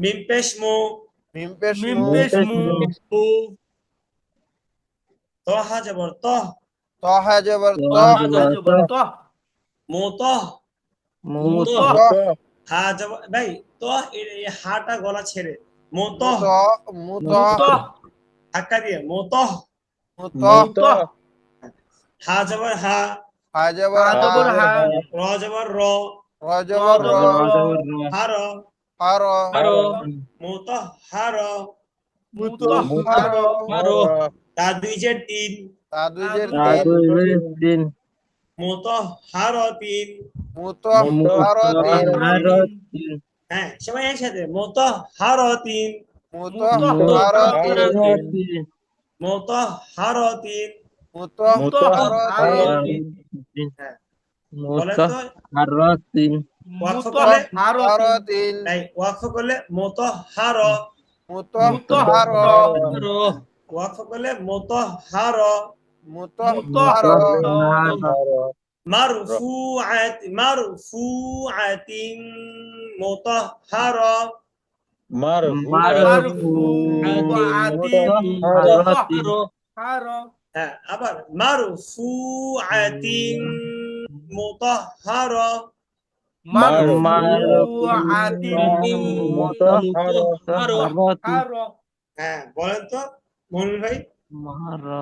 মিম পেশ মু, মিম পেশ মিম মু, পেশ মু তহা জবর তহ, তহা জবর ত, হা জবর ত মুতহ, মুতহ হা জবর ভাই তহ, এই হাটা গলা ছেড়ে মুতহ, মুতহ ধাক্কা দিয়ে মুতহ, মুতহ হা জবর হা, হা জবর হা হা, জবর হা র জবর র, র জবর র, হা র, হা র, মুতহ হা র, মুতহহার তা দুই যে তিন, তা দুইজের তা তিন, মুতহ হা র তিন। মুতহহারাতিন, হ্যাঁ সবাই একসাথে মুতহ হা র তিন, মুতহহারাতিন, মুতহ হা র তিন। মুতহহারাতিন, হ্যাঁ বলেন তো, ওয়াকফ করলে মুতহহারাতিন, তাই ওয়াকফ করলে মুতহ হা র, মুতহহার, ওয়াকফ করলে মুতহ হা র, মুতহহার, মারফুআতিন মুতহহার। হ্যাঁ আবার মারফুআতিন মুতহহার। হ্যাঁ বলেন তো মনির ভাই,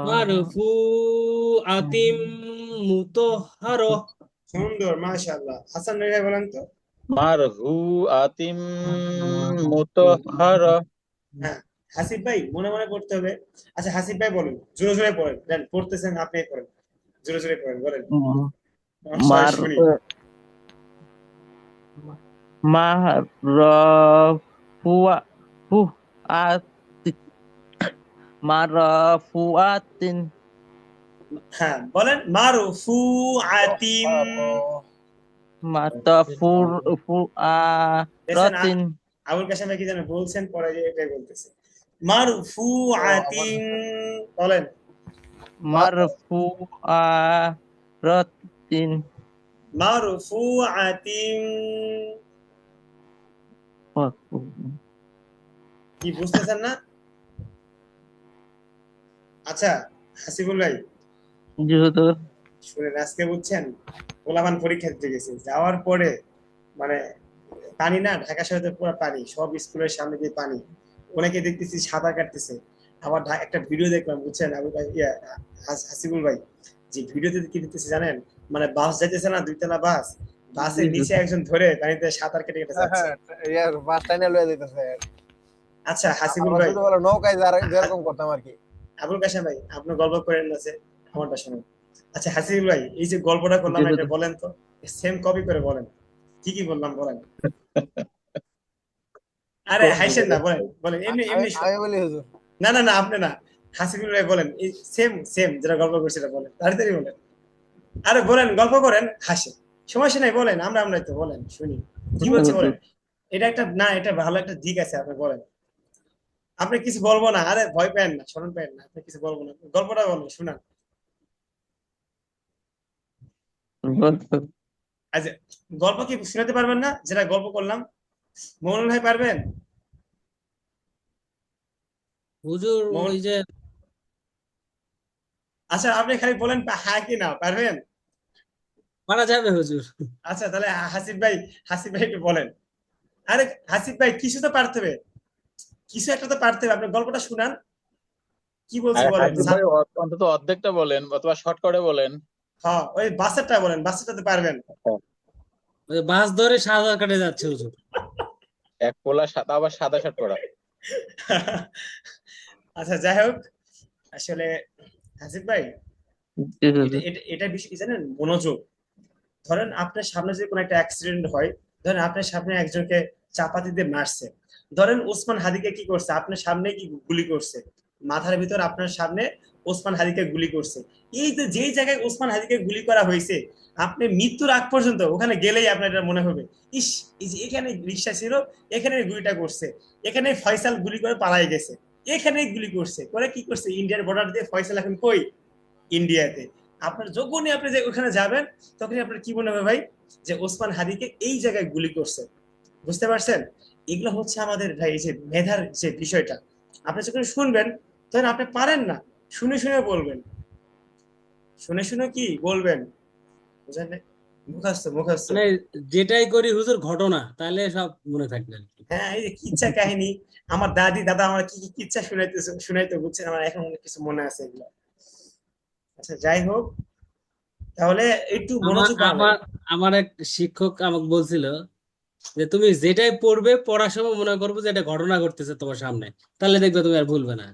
মারফুআতিম মুতাহহারা। সুন্দর, মাশাআল্লাহ। হাসান ভাই বলেন তো। মারহুআতিম মুতাহহারা। হ্যাঁ হাসিব ভাই মনে মনে পড়তে হবে। আচ্ছা হাসিব ভাই বলেন, জোরে জোরে পড়েন, দেন পড়তেছেন আপনি পড়েন, জোরে জোরে পড়েন, বলেন। সবাই শুনি। মারফুআতিন হ্যাঁ বলেন মারফুআতিম। মাতাফুআতিন আবুল কাশেম ভাই কি জানেন বলছেন, পরে যে এটাই বলতেছে মারফুআতিন। বলেন মারফুআতিন মারফুআতিন। কি বুঝতেছেন না? আচ্ছা হাসিবুল ভাই শুনেন, আজকে বুঝছেন পোলাপান পরীক্ষা দিতে গেছে, যাওয়ার পরে মানে পানি না, ঢাকা শহরে পুরো পানি, সব স্কুলের সামনে দিয়ে পানি, অনেকে দেখতেছি সাঁতার কাটতেছে। আবার একটা ভিডিও দেখলাম বুঝছেন আবু ভাই, হাসিবুল ভাই, যে ভিডিওতে কি দেখতেছি জানেন, মানে বাস যাইতেছে না, দুইতলা বাস, বাসের নিচে একজন ধরে পানিতে সাঁতার কেটে কেটে যাচ্ছে। বাস টাইনে লয়ে দিতেছে। আচ্ছা হাসিবুল আমরা ভাই, ছোটবেলায় নৌকায় যেরকম করতাম আর কি। আবুল কাশেম ভাই আপনি গল্প করেন আছে, আমারটা শুনুন। আচ্ছা হাসিবুল ভাই, এই যে গল্পটা করলাম এটা বলেন তো, সেম কপি করে বলেন, কি কি বললাম বলেন। আরে হাসেন না, বলেন বলেন, এমনি এমনি আমি বলি হুজুর, না না না আপনি না, হাসিবুল ভাই বলেন, এই সেম সেম যেটা গল্প করছি সেটা বলেন, তাড়াতাড়ি বলেন। আরে বলেন, গল্প করেন, হাসেন, সমস্যা নাই, বলেন, আমরাই তো, বলেন শুনি কি বলছি বলেন। এটা একটা না, এটা ভালো একটা দিক আছে, আপনি বলেন। আপনি কিছু বলবো না, আরে ভয় পেন না, শরম পেন না, আপনি কিছু বলবো না, গল্পটা বলেন, শোনান। আচ্ছা গল্প কি শোনাতে পারবেন না, যেটা গল্প করলাম? মোহন ভাই পারবেন? হুজুর ওই যে আচ্ছা আপনি খালি বলেন হ্যাঁ কি না, পারবেন? পারা যাবে হুজুর। আচ্ছা তাহলে হাসিব ভাই, হাসিব ভাই একটু বলেন। আরে হাসিব ভাই কিছু তো পারতে হবে, কিছু একটা তো পারতে হবে, আপনি গল্পটা শুনান, কি বলছি বলেন। অন্তত অর্ধেকটা বলেন অথবা শর্ট করে বলেন। হ্যাঁ ওই বাসেরটা বলেন, বাসেরটা তো পারবেন। ওই বাস ধরে সাদা কাটে যাচ্ছে হুজুর। এক পোলা সাদা, আবার সাদা শার্ট পরা। আচ্ছা যাই হোক, আসলে হাসিফ ভাই, জি এটা হুজুর। এটা এটা বিষয় কি জানেন, মনোযোগ। ধরেন আপনার সামনে যদি কোনো একটা অ্যাক্সিডেন্ট হয়, ধরেন আপনার সামনে একজনকে চাপাতি দিয়ে মারছে, ধরেন ওসমান হাদিকে কি করছে, আপনার সামনে কি গুলি করছে, মাথার ভিতর আপনার সামনে ওসমান হাদিকে গুলি করছে। এই যে যেই জায়গায় ওসমান হাদিকে গুলি করা হয়েছে, আপনি মৃত্যুর আগ পর্যন্ত ওখানে গেলেই আপনার এটা মনে হবে, ইস, এই যে এখানে রিক্সা ছিল, এখানে গুলিটা করছে, এখানে ফয়সাল গুলি করে পালাই গেছে, এখানে গুলি করছে, করে কি করছে, ইন্ডিয়ার বর্ডার দিয়ে ফয়সাল এখন কই, ইন্ডিয়াতে। আপনার যখনই আপনি যে ওখানে যাবেন, তখনই আপনার কি মনে হবে ভাই, যে ওসমান হাদিকে এই জায়গায় গুলি করছে। বুঝতে পারছেন? এগুলো হচ্ছে আমাদের ভাই এই যে মেধার যে বিষয়টা। আপনি যখন শুনবেন, তখন আপনি পারেন না, শুনে শুনে বলবেন, শুনে শুনে কি বলবেন, বুঝলেন? মুখস্থ মুখস্থ। মানে যেটাই করি হুজুর ঘটনা, তাহলে সব মনে থাকবে আর কি। হ্যাঁ, এই যে কিচ্ছা কাহিনী, আমার দাদি দাদা আমার কি কি কিচ্ছা শুনাইতেছে, শুনাইতে, বুঝছেন, আমার এখন অনেক কিছু মনে আছে এগুলো। আচ্ছা যাই হোক, তাহলে একটু আমার মনোযোগ বাড়াবেন। আমার আমার এক শিক্ষক আমাকে বলছিল যে তুমি যেটাই পড়বে, পড়ার সময় মনে করবো যে এটা ঘটনা ঘটতেছে তোমার সামনে, তাহলে দেখবে তুমি আর ভুলবে না।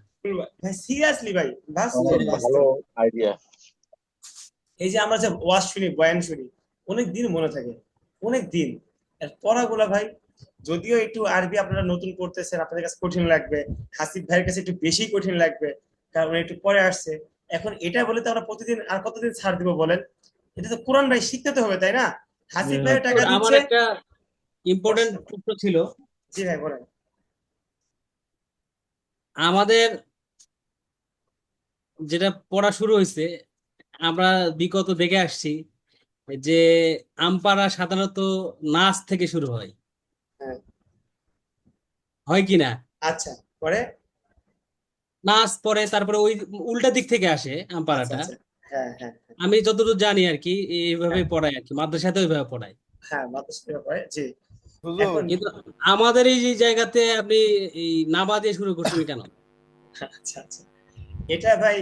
ভাই সিরিয়াসলি ভাই, অনেক বাস্তব ভালো বাস্তব। আইডিয়া। এই যে আমরা যে ওয়াজ শুনি, বয়ান শুনি, অনেক দিন মনে থাকে, অনেক দিন। আর পড়াগুলা ভাই, যদিও একটু আরবি আপনারা নতুন পড়তেছেন, আপনাদের কাছে কঠিন লাগবে, হাসিফ ভাইয়ের কাছে একটু বেশি কঠিন লাগবে, কারণ উনি একটু পরে আসছে। এখন এটা বলে তো আমরা প্রতিদিন আর কতদিন ছাড় দিব বলেন? এটা তো কোরআন ভাই শিখতে তো হবে, তাই না? হাসিফ ভাই টাকা আমার দিচ্ছে, একটা ইম্পর্টেন্ট কষ্ট। প্রশ্ন ছিল। জি ভাই বলেন। আমাদের যেটা পড়া শুরু হয়েছে, আমরা বিগত দেখে আসছি যে আমপারা সাধারণত নাচ থেকে শুরু হয়, হ্যাঁ। হয় কি না? আচ্ছা, পরে। নাচ পরে তারপরে ওই উল্টা দিক থেকে আসে আচ্ছা আমপারাটা। আচ্ছা। হ্যাঁ হ্যাঁ আমি যতদূর জানি আর কি, হ্যাঁ এইভাবেই পড়ায় আর কি, মাদ্রাসাতে ওইভাবে পড়ায়। হ্যাঁ, মাদ্রাসা পরে, জি। হুজুর এখন কিন্তু আমাদের এই যে জায়গাতে আপনি এই নামা দিয়ে শুরু করছেন কেন? আচ্ছা আচ্ছা, এটা ভাই,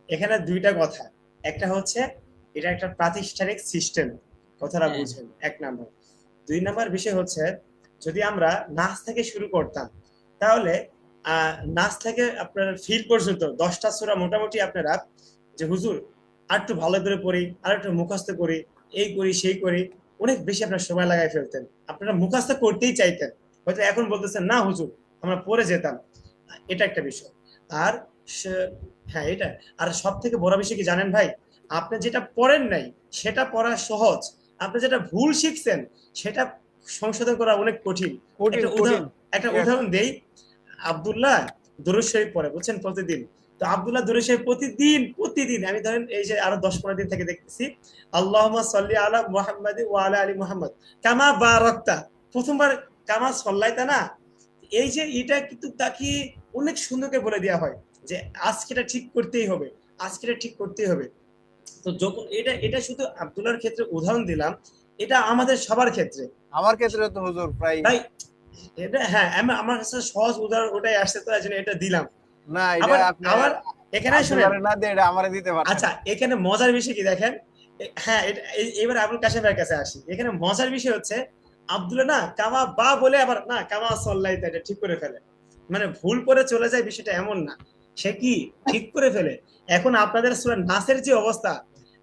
এখানে দুইটা কথা। একটা হচ্ছে, এটা একটা প্রাতিষ্ঠানিক সিস্টেম, কথাটা হ্যাঁ, বুঝেন, এক নাম্বার। দুই নাম্বার বিষয় হচ্ছে, যদি আমরা নাচ থেকে শুরু করতাম, তাহলে নাচ থেকে আপনার ফিল পর্যন্ত 10টা সূরা মোটামুটি আপনারা, যে হুজুর আর একটু ভালো করে পড়ি, আর একটু মুখস্থ করি, এই করি সেই করি, অনেক বেশি আপনার সময় লাগাই ফেলতেন, আপনারা মুখস্থ করতেই চাইতেন। হয়তো এখন বলতেছেন না হুজুর, আমরা পড়ে যেতাম। এটা একটা বিষয়। আর হ্যাঁ এটা, আর সব থেকে বড় বিষয় কি জানেন ভাই, আপনি যেটা পড়েন নাই সেটা পড়া সহজ, আপনি যেটা ভুল শিখছেন সেটা সংশোধন করা অনেক কঠিন। কঠিন একটা কঠিন। উদাহরণ একটা উদাহরণ দেই। আব্দুল্লাহ দরুদ শরীফ পড়ে, বুঝছেন, প্রতিদিন। তো আব্দুল্লাহ দরুদ শরীফ প্রতিদিন প্রতিদিন, আমি ধরেন এই যে আরো 10-15 দিন থেকে দেখতেছি, আল্লাহুম্মা সাল্লি আলা মুহাম্মাদি ওয়া আলা আলি মুহাম্মাদ কামা বারাকতা, প্রথমবার কামা সাল্লাইতা না, এই যে এটা কিন্তু তাকে অনেক সুন্দরকে বলে দেওয়া হয় যে আজকে এটা ঠিক করতেই হবে, আজকে এটা ঠিক করতেই হবে। তো যখন এটা এটা শুধু আব্দুল্লাহর ক্ষেত্রে উদাহরণ দিলাম, এটা আমাদের সবার ক্ষেত্রে আমার ক্ষেত্রে তো হুজুর প্রায় ভাই। এটা হ্যাঁ, আমার কাছে সহজ উদাহরণ ওটাই আসছে, তো এই জন্য এটা দিলাম। না, এটা আবার আপনি আবার এখানে শুনেন, আব্দুল্লাহরে না দিয়ে এটা আমারে দিতে পারতেন। আচ্ছা এখানে মজার বিষয় কি দেখেন, হ্যাঁ এবার আবুল কাশেম ভাইয়ের কাছে আসি। এখানে মজার বিষয় হচ্ছে, আব্দুল্লাহ না কামা বা বলে আবার না কামা সল্লাই, এটা ঠিক করে ফেলে, মানে ভুল করে চলে যায়, বিষয়টা এমন না, সে কি ঠিক করে ফেলে। এখন আপনাদের সূরা নাসের যে অবস্থা,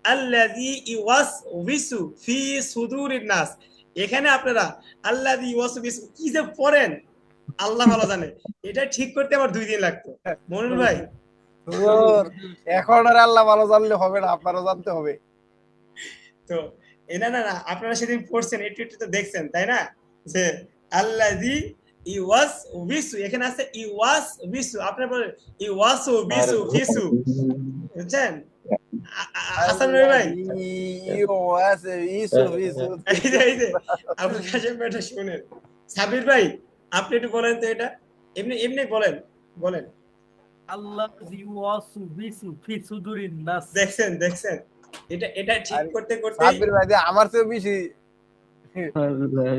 আল্লাযী ইওয়াসউইসু ফি সুদুরিন নাস, এখানে আপনারা আল্লাযী ইওয়াসউইসু কি যে পড়েন, আল্লাহ ভালো জানে, এটা ঠিক করতে আমার 2 দিন লাগতো। মনুর ভাই, হুজুর এখন আর আল্লাহ ভালো জানলে হবে না, আপনারও জানতে হবে। তো না না না, আপনারা সেদিন পড়ছেন, একটু একটু তো দেখছেন তাই না, যে আল্লাযী ইওয়াস বিসু, এখানে আছে ইওয়াস বিসু, আপনারা বলেন ইওয়াস বিসু ফিসু, বুঝছেন? হাসান ভাই, আল্লাযী ইউওয়াসিসু ফি এই যে আপনার কাছে এটা শুনেন। সাবির ভাই, আপনি একটু বলেন তো এটা, এমনি এমনি বলেন, বলেন। আল্লাহ ওয়াসু বিসু ফি সুদুরিন নাস। দেখছেন দেখছেন, এটা এটা ঠিক আর করতে করতে, সাব্বির ভাই যে আমার চেয়ে বেশি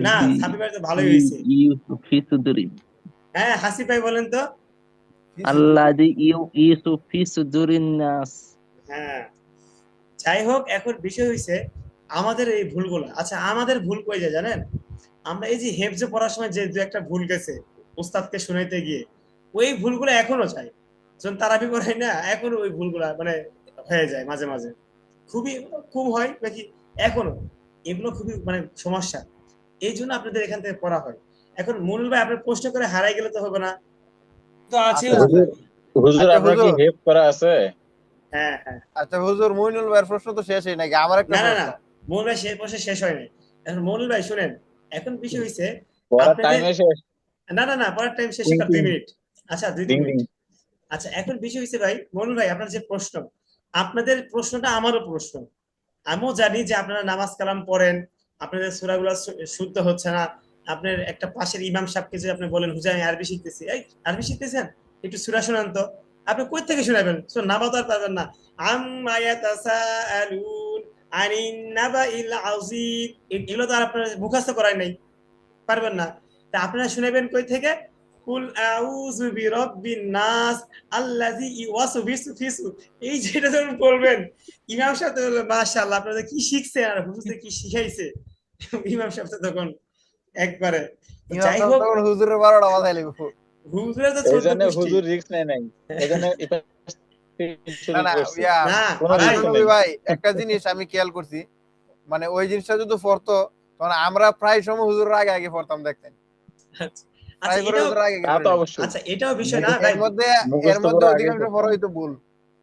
না আল্লাযী সাবির ভাই তো ভালোই হয়েছে। ইউসু ফি সুদুরি। হ্যাঁ হাসিফ ভাই বলেন তো। আল্লাযী ইউসু ফি সুদুরিন নাস। হ্যাঁ, যাই হোক, এখন বিষয় হয়েছে, আমাদের এই ভুলগুলো, আচ্ছা আমাদের ভুল কই যায় জানেন? আমরা এই যে হেফজে পড়ার সময় যে দু একটা ভুল গেছে উস্তাদকে শুনাইতে গিয়ে, ওই ভুলগুলো এখনো যায়। যখন তারাবি করাই না, এখনো ওই ভুলগুলা মানে হয়ে যায় মাঝে মাঝে, খুবই কম হয় নাকি এখনো, এগুলো খুবই মানে সমস্যা। এই জন্য আপনাদের এখান থেকে পড়া হয়। এখন মনুল ভাই আপনার প্রশ্ন করে হারাই গেলে তো হবে না। তো আছে আচ্ছা হুজুর হুজুর আচ্ছা আপনার কি হুজুর, হেল্প করা আছে? হ্যাঁ হ্যাঁ, আচ্ছা হুজুর, মইনুল ভাইয়ের প্রশ্ন তো শেষই নাকি? আমার একটা না না প্রশ্ন। না, মনুল ভাই শেষ প্রশ্ন শেষ হয় নাই। এখন মনুল ভাই শুনেন, এখন বিষয় হয়েছে পড়ার আপনাদের, টাইম এসে না না না, পড়ার টাইম শেষ ডিং কর ডিং 2 মিনিট। আচ্ছা দুই ডিং তিন ডিং। মিনিট আচ্ছা এখন বিষয় হয়েছে ভাই, মনুল ভাই আপনার যে প্রশ্ন, আপনাদের প্রশ্নটা আমারও প্রশ্ন। আমিও জানি যে আপনারা নামাজ কালাম পড়েন, আপনাদের সূরাগুলো শুদ্ধ হচ্ছে না। আপনার একটা পাশের ইমাম সাহেবকে যে আপনি বলেন হুজুর আমি আরবি শিখতেছি, এই আরবি শিখতেছেন, একটু সূরা শোনান তো। আপনি কই থেকে শোনাবেন? নামাজ আর পারবেন না। আম্মা ইয়াতাসাআলুন আনিন নাবাইল আযীম, এগুলো তো আর আপনার মুখস্থ করাই নাই, পারবেন না। তা আপনারা শুনাবেন কই থেকে? কুল আউযু বিরাব্বিন নাস আল্লাযী ইওয়াসবিসু ফিসু, এই যেটা যখন বলবেন, ইমাম সাহেব তো বলবে মাশাআল্লাহ আপনারা কি শিখছেন আর হুজুর কি শিখাইছে। ইমাম সাহেব তো তখন একবারে, তো ইমাম যাই সাহেব হোক, তখন হুজুরের 12টা বাজাই লিখবো। হুজুরের তো এই 14 জন্য গোষ্ঠী। হুজুর রিস্ক নেয় নাই, এই জন্য না শুরু না, করছে। ইয়া না কোনো ভাই, রিস্ক নবী নেই। ভাই, একটা জিনিস আমি খেয়াল করছি, মানে ওই জিনিসটা যদি পড়তো তখন আমরা প্রায় সময় হুজুরের আগে আগে পড়তাম, দেখতেন আচ্ছা প্রায় করে এটাও, হুজুরের আগে আগে তা পড়ে তো নিতাম। অবশ্যই আচ্ছা এটাও বিষয় না মুখস্থ ভাই, এর মধ্যে এর মুখস্থ মধ্যে করে আগে অধিকাংশ বড় করতাম। হয়তো ভুল।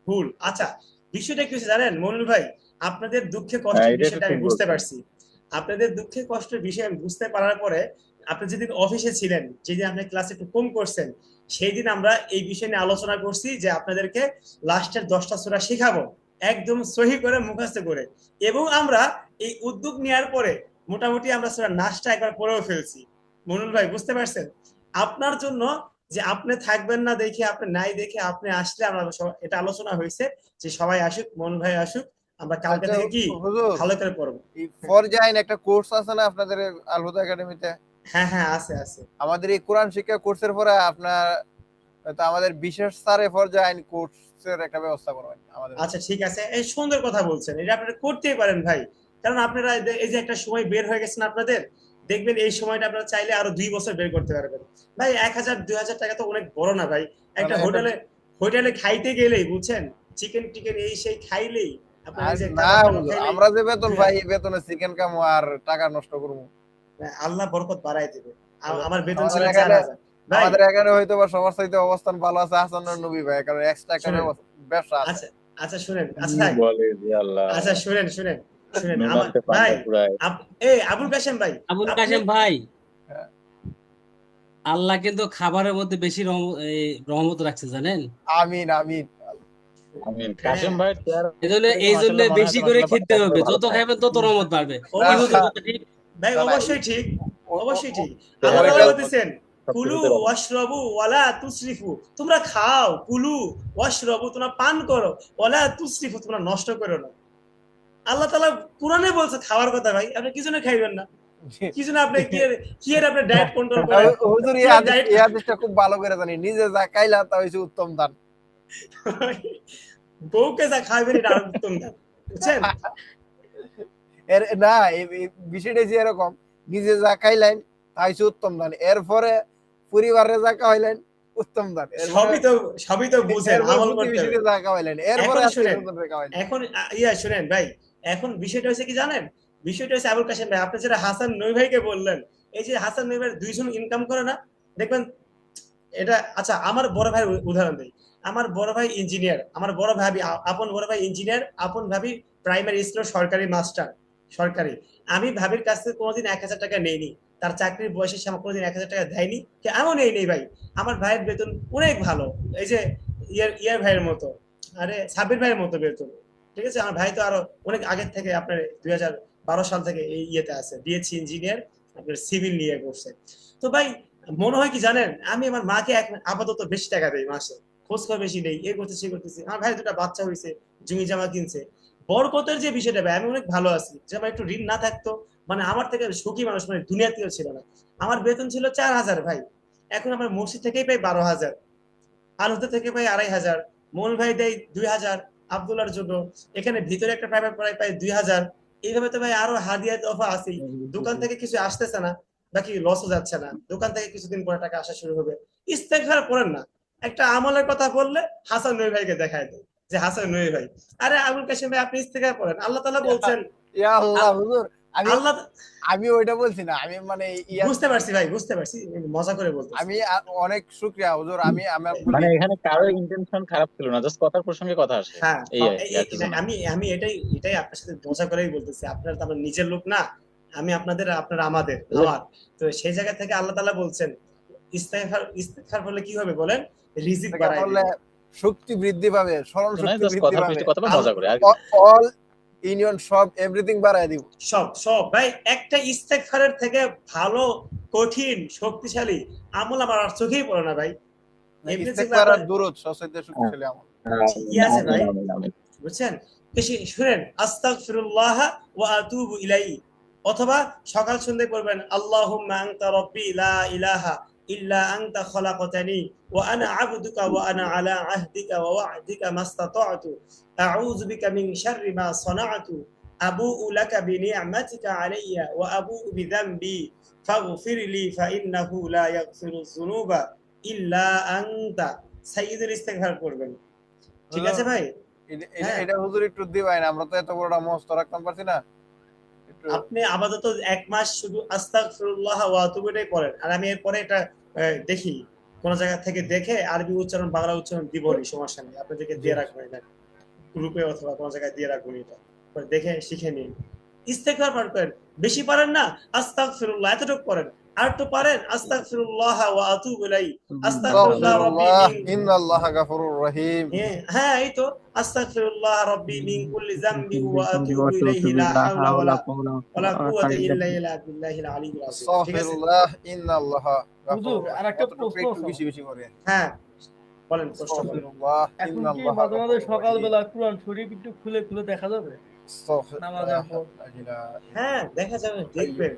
ভুল। আচ্ছা বিষয়টা কি হচ্ছে জানেন মনির ভাই, আপনাদের দুঃখে হ্যাঁ কষ্টের এটা একটু বিষয়টা আমি ঠিক বুঝতে বলছেন। পারছি। আপনাদের দুঃখে কষ্টের বিষয় আমি বুঝতে পারার পরে, আপনি যেদিন অফিসে ছিলেন, যেদিন আপনি ক্লাসে একটু কম করছেন, সেই দিন আমরা এই বিষয় নিয়ে আলোচনা করছি যে আপনাদেরকে লাস্টের 10টা সূরা শেখাবো একদম সহি করে মুখস্থ করে। এবং আমরা এই উদ্যোগ নেওয়ার পরে মোটামুটি আমরা সূরা নাসটা একবার পড়েও ফেলছি। মনুল ভাই বুঝতে পারছেন, আপনার জন্য, যে আপনি থাকবেন না দেখে, আপনি নাই দেখে আপনি আসলে আমরা এটা আলোচনা হয়েছে যে সবাই আসুক, মন ভাই আসুক, আমরা কালকে আচ্ছা থেকে কি হুজুর, ভালো করে পড়বো। এই ফরজাইন একটা কোর্স আছে না আপনাদের আল হুদা একাডেমিতে? হ্যাঁ হ্যাঁ আছে আছে। আমাদের এই কোরআন শিক্ষা কোর্সের পরে আপনার হয়তো আমাদের বিশেষ স্যারে ফরজাইন কোর্সের একটা ব্যবস্থা করবেন আমাদের জন্য। আচ্ছা ঠিক আছে, এই সুন্দর কথা বলছেন, এটা আপনারা করতেই পারেন ভাই। কারণ আপনারা এই যে একটা সময় বের হয়ে গেছেন আপনাদের, দেখবেন এই সময়টা আপনারা চাইলে আরো 2 বছর বের করতে পারবেন। ভাই 1000 2000 টাকা তো অনেক বড় না ভাই। একটা মানে এটা হোটেলে, হোটেলে খাইতে গেলেই বুঝছেন, চিকেন টিকেন এই সেই খাইলেই, আপনার আর এই যে না কাবাব টাবাব হুজুর, খাইলেই আমরা যে বেতন পাই 2000, এই বেতনে চিকেন কামু আর টাকা নষ্ট করবো? আল্লাহ বরকত বাড়াই দেবে। আমার বেতন আমাদের ছিল এখানে 4000 ভাই। আমাদের এখানে হয়তো বা সবার চাইতে অবস্থান ভালো আছে হাসানুর নবী ভাই, কারণ এক্সট্রা একটা শুনেন, ব্যবসা আছে। আচ্ছা আচ্ছা শুনেন, আচ্ছা কি থাক, বলে যে আল্লাহ, আচ্ছা শুনেন শুনেন শুনেন নুন আমার আনতে ভাই, পান্তা ফুরায়। এই আবুল কাশেম ভাই, আবুল আপনি, কাশেম ভাই, হ্যাঁ। আল্লাহ কিন্তু খাবারের মধ্যে বেশি রহমত রাখছে জানেন। আমিন আমিন। আমিন। হ্যাঁ কাশেম ভাই চেহারা দেখে এই জন্য মাশাআল্লাহ মনে হয় বেশি যে করে মাশাআল্লাহ খেতে হবে, পছন্দ ভালো যত খায়। খাবেন তত রহমত বাড়বে। কি না হুজুর অবশ্যই কথা ঠিক? ভাই, না না, অবশ্যই ঠিক, অবশ্যই ঠিক। আল্লাহ চেহারা ওইটা তাআলা কেমন বলতেছেন কুলু সবকিছুতে ভালো। ওয়াশরাবু ওয়ালা তুসরিফু, তোমরা খাও, কুলু ওয়াশরাবু তোমরা পান করো, ওয়ালা তুসরিফু তোমরা নষ্ট করো না। আল্লাহ তাআলা কোরআনে বলছে খাওয়ার কথা ভাই, আপনি কি জন্য খাইবেন না? কি জন্য আপনি কি এর আপনি ডায়েট কন্ট্রোল করেন? হুজুর কি এর ডায়েট, এই হাদিসটা খুব ভালো করে জানি, নিজে যা খাইলা তা হইছে উত্তম দান। বউকে যা খাইবেন এটা আর উত্তম না, বুঝছেন? এর না, এই বিষয়টা যে এরকম, নিজে যা খাইলেন তা হইছে উত্তম দান, এরপরে পরিবারে যা খাওয়াইলেন উত্তম দান, এরপরে সবই তো বুঝেন, এরপরে আমল করতে হবে। প্রতিবেশীকে যা খাওয়াইলেন, এরপরে এখন আত্মীয় শুনেন, স্বজনকে খাওয়াইলেন। এখন শুনেন ভাই, এখন বিষয়টা হচ্ছে কি জানেন, বিষয়টা হচ্ছে আবুল কাশেম ভাই, আপনি যেটা হাসান নই ভাইকে বললেন, এই যে হাসান নই ভাই 2 জন ইনকাম করে না, দেখবেন এটা। আচ্ছা আমার বড় ভাই উদাহরণ দেই, আমার বড় ভাই ইঞ্জিনিয়ার, আমার বড় ভাবি, আপন বড় ভাই ইঞ্জিনিয়ার, আপন ভাবি প্রাইমারি স্কুলের সরকারি মাস্টার, সরকারি। আমি ভাবির কাছ থেকে কোনোদিন 1000 টাকা নেইনি, তার চাকরির বয়সে সে আমার কোনোদিন 1000 টাকা দেয়নি, এমন নেই ভাই। আমার ভাইয়ের বেতন অনেক ভালো, এই যে ইয়ার ভাইয়ের মতো, আরে সাবির ভাইয়ের মতো বেতন। ঠিক আছে, আমার ভাই তো আরো অনেক আগের থেকে, আপনার 2012 সাল থেকে এই ইয়েতে আছে, বিএসসি ইঞ্জিনিয়ার, আপনার সিভিল নিয়ে করছে। তো ভাই মনে হয় কি জানেন, আমি আমার মাকে আপাতত বেশি টাকা দেই মাসে, খোঁজ খবর বেশি নেই, এ করতেছি সে করতেছি। আমার ভাই 2টা বাচ্চা হয়েছে, জমি জামা কিনছে। বরকতের যে বিষয়টা ভাই, আমি অনেক ভালো আছি, যে আমার একটু ঋণ না থাকতো, মানে আমার থেকে সুখী মানুষ মানে দুনিয়াতেও ছিল না। আমার বেতন ছিল 4000 ভাই, এখন আমার মসজিদ থেকেই পাই 12,000, আলুতে থেকে পাই 2500, মোল ভাই দেয় 2000 আব্দুল্লার জন্য, এখানে ভিতরে একটা প্রাইভেট পড়াই পাই 2000, এইভাবে তো ভাই আরো হাদিয়া দফা আছে, দোকান থেকে কিছু আসতেছে না, বাকি লসও যাচ্ছে না, দোকান থেকে কিছুদিন পরে টাকা আসা শুরু হবে, ইস্তেগফার করেন না। একটা আমলের কথা বললে হাসান নবী ভাইকে দেখায় দেয় যে হাসান নবী ভাই, আরে আবুল কাশেম ভাই আপনি ইস্তেগফার করেন, আল্লাহ তাআলা বলছেন, ইয়া আল্লাহ হুজুর, আমি আল্লাহ, আমি ওইটা বলছি না, আমি মানে বুঝতে পারছি ভাই, বুঝতে পারছি, মজা করে বলতেছি। আমি অনেক শুকরিয়া হুজুর, আমি আমার মানে এখানে কারো ইন্টেনশন খারাপ ছিল না, জাস্ট কথার প্রসঙ্গে কথা আসে, হ্যাঁ, এই আর কি, আর কিছু না। আমি আমি এটাই এটাই আপনার সাথে মজা করেই বলতেছি, আপনার তো আমার নিজের লোক না, আমি আপনাদের, আপনার আমাদের, আমার, তো সেই জায়গা থেকে আল্লাহ তাআলা বলছেন ইস্তেগফার, ইস্তেগফার বললে কি হবে বলেন, রিজিক থেকে বাড়ায় বললে দিবে। শক্তি বৃদ্ধি পাবে, স্মরণ তো নয়, শক্তি জাস্ট বৃদ্ধি কথার পাবে, পিছনে কথা বলে মজা করে আর অল ইউনিয়ন সব এভরিথিং বাড়ায় দিব। সব সব ভাই, একটা ইস্তেগফারের থেকে ভালো, কঠিন, শক্তিশালী আমল আমার আর চোখেই পড়ে না ভাই। এমনি যেগুলো ইস্তেগফার আর আপনার দুরূদ সবচেয়ে শক্তিশালী আমল। ঠিকই আছে ভাই, বুঝছেন, বেশি শুনেন, আস্তাগফিরুল্লাহ ওয়া আতুবু ইলাইহি, অথবা সকাল সন্ধ্যায় পড়বেন আল্লাহুম্মা আনতা রাব্বি লা ইলাহা ইল্লা আনতা খলাকতানি ওয়া আনা আবদুকা ওয়া আনা আলা আহদিকা ওয়া ওয়া'দিকা মাস্তাতা'তু আউযু বিকা মিন শাররি মা সানা'তু আবুউ লাকা বিনি'মাতিকা আলাইয়া ওয়া আবুউ বিযামবি ফাগফিরলি ফাইন্নাহু লা ইয়াগফিরুয যুনুবা ইল্লা আনতা, সাইয়্যিদুল ইস্তিগফার করবেন। ঠিক আছে ভাই? হ্যাঁ, এটা হুজুর একটু দিবেন, আমরা তো এত বড়টা মুখস্থ রাখতে পারছি না, একটু আপনি আপাতত 1 মাস শুধু আস্তাগফিরুল্লাহ ওয়া আতুবু ইলাইহি পড়েন, আর আমি এরপরে এটা দেখি কোন জায়গা থেকে দেখে আরবি উচ্চারণ বাংলা উচ্চারণ দিবনি, সমস্যা নেই, আপনাদেরকে দিয়ে রাখবো এটা গ্রুপে অথবা কোন জায়গায় দিয়ে রাখবো এটা, পরে দেখে শিখে নিন। ইস্তেগফার পাঠ করেন, বেশি পারেন না আস্তাগফিরুল্লাহ এতটুকু পড়েন, আর একটু পারেন আস্তাগফিরুল্লাহ ওয়া আতুবু ইলাইহি, আস্তাগফিরুল্লাহ রাব্বি আস্তাগফিরুল্লাহ মিন, ইন্নাল্লাহা গাফুরুর রহিম। হ্যাঁ এই তো, আস্তাগফিরুল্লাহ রাব্বি মিন কুল্লি যামবি ওয়া আতুবু ইলাইহি লা হাওলা ওয়ালা কুওয়াতা ইল্লা বিল্লাহিল আলিয়্যিল আযীম। ঠিক আছে? আস্তাগফিরুল্লাহ ইন্নাল্লাহা গাফুরুর হুজুর, রহিম। আরেকটা অতটুকু প্রশ্ন একটু আছে বেশি বেশি করে। হ্যাঁ, বলেন, প্রশ্ন বলেন। আস্তাগফিরুল্লাহ এখন কি ইন্নাল্লাহা মাঝে মাঝে গাফুরুর রহিম। সকালবেলা কোরআন শরীফ একটু খুলে খুলে দেখা যাবে নামাজের পর? হ্যাঁ, দেখা যাবে, দেখবেন,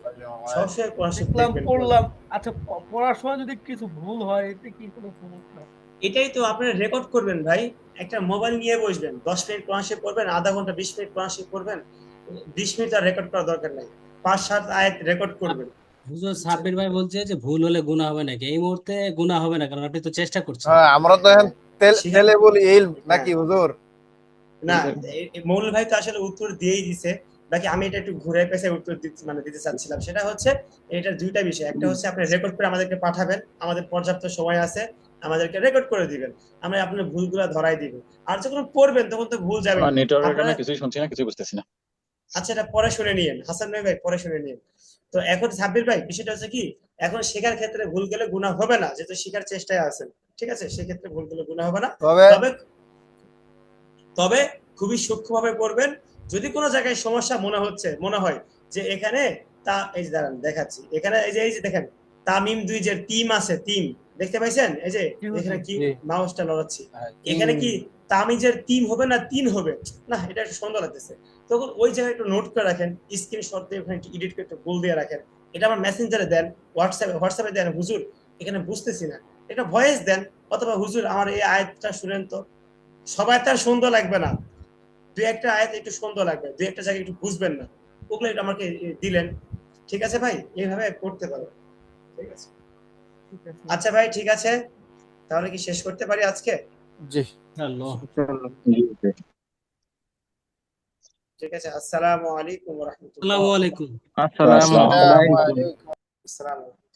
সবসময় কোরআন শরীফ দেখলাম, দেখবেন, পড়লাম, আচ্ছা পড়ার সময় যদি কিছু ভুল হয় এতে কি কোনো সমস্যা? এটাই তো আপনারা রেকর্ড করবেন ভাই, একটা মোবাইল নিয়ে বসবেন, 10 মিনিট কোরআন শরীফ পড়বেন, আধা ঘন্টা 20 মিনিট কোরআন শরীফ পড়বেন, 20 মিনিট আর রেকর্ড করার দরকার নাই, 5-7 আয়াত রেকর্ড করবেন। হুজুর সাব্বির ভাই বলছে যে ভুল হলে গুনাহ হবে নাকি? এই মুহূর্তে গুনাহ হবে না, কারণ আপনি তো চেষ্টা করছেন। হ্যাঁ, আমরা তো এখন শিখে- তেলে বলি এই নাকি হ্যাঁ। হুজুর? না, মৌল ভাই তো আসলে উত্তর দিয়েই দিছে, বাকি আমি এটা একটু ঘুরে পেঁচে উত্তর দিতে চাচ্ছিলাম, সেটা হচ্ছে এটা দুইটা বিষয়, একটা হচ্ছে আপনি রেকর্ড করে আমাদেরকে পাঠাবেন, আমাদের পর্যাপ্ত সময় আছে, আমাদেরকে রেকর্ড করে দিবেন, আমরা আপনার ভুলগুলো ধরাই দিব, আর যখন পড়বেন তখন তো ভুল যাবে। নেটওয়ার্কের কারণে কিছুই শুনছি না, কিছুই বুঝতেছি না। আচ্ছা, এটা পরে শুনে নিয়েন, হাসান ভাই পরে শুনে নিয়েন। তো এখন সাব্বির ভাই বিষয়টা হচ্ছে কি, এখন শেখার ক্ষেত্রে ভুল গেলে গুনাহ হবে না, যেহেতু শেখার চেষ্টায় আছেন, ঠিক আছে, সেক্ষেত্রে ভুল গেলে গুনাহ হবে না। তবে তবে তবে খুবই সূক্ষ্মভাবে পড়বেন, যদি কোনো জায়গায় সমস্যা মনে হয় যে এখানে তা, এই যে দাঁড়ান দেখাচ্ছি, এখানে এই যে দেখেন তামিম 2 যে টিম আছে, টিম দেখতে পাইছেন, এই যে এখানে কি জি। মাউসটা লড়াচ্ছি, এখানে কি তামিজের টিম হবে না 3 হবে, না এটা একটু সুন্দর লাগতেছে, তখন ওই জায়গায় একটু নোট করে রাখেন, স্ক্রিনশট দিয়ে ওখানে একটু এডিট করে একটু গোল দিয়ে রাখেন, এটা আমার মেসেঞ্জারে দেন, হোয়াটসঅ্যাপে দেন, হুজুর এখানে বুঝতেছি না, এটা ভয়েস দেন, অথবা হুজুর আমার এই আয়াতটা শুনেন তো, সবাই তার সুন্দর লাগবে না, দুই একটা আয়াত একটু সুন্দর লাগবে, দুই একটা জায়গায় একটু বুঝবেন না, ওগুলো একটু আমাকে দিলেন, ঠিক আছে ভাই, এইভাবে করতে পারো, ঠিক আছে। ঠিক আছে। আচ্ছা ভাই, ঠিক আছে, তাহলে কি শেষ করতে পারি আজকে? জি, আল্লাহ। ঠিক আছে, আসসালামু আলাইকুম ওয়া রাহমাতুল্লাহ। আসসালামু আলাইকুম। আসসালামু আসসালামু আলাইকুম। আলাইকুম। আসসালামু আলাইকুম।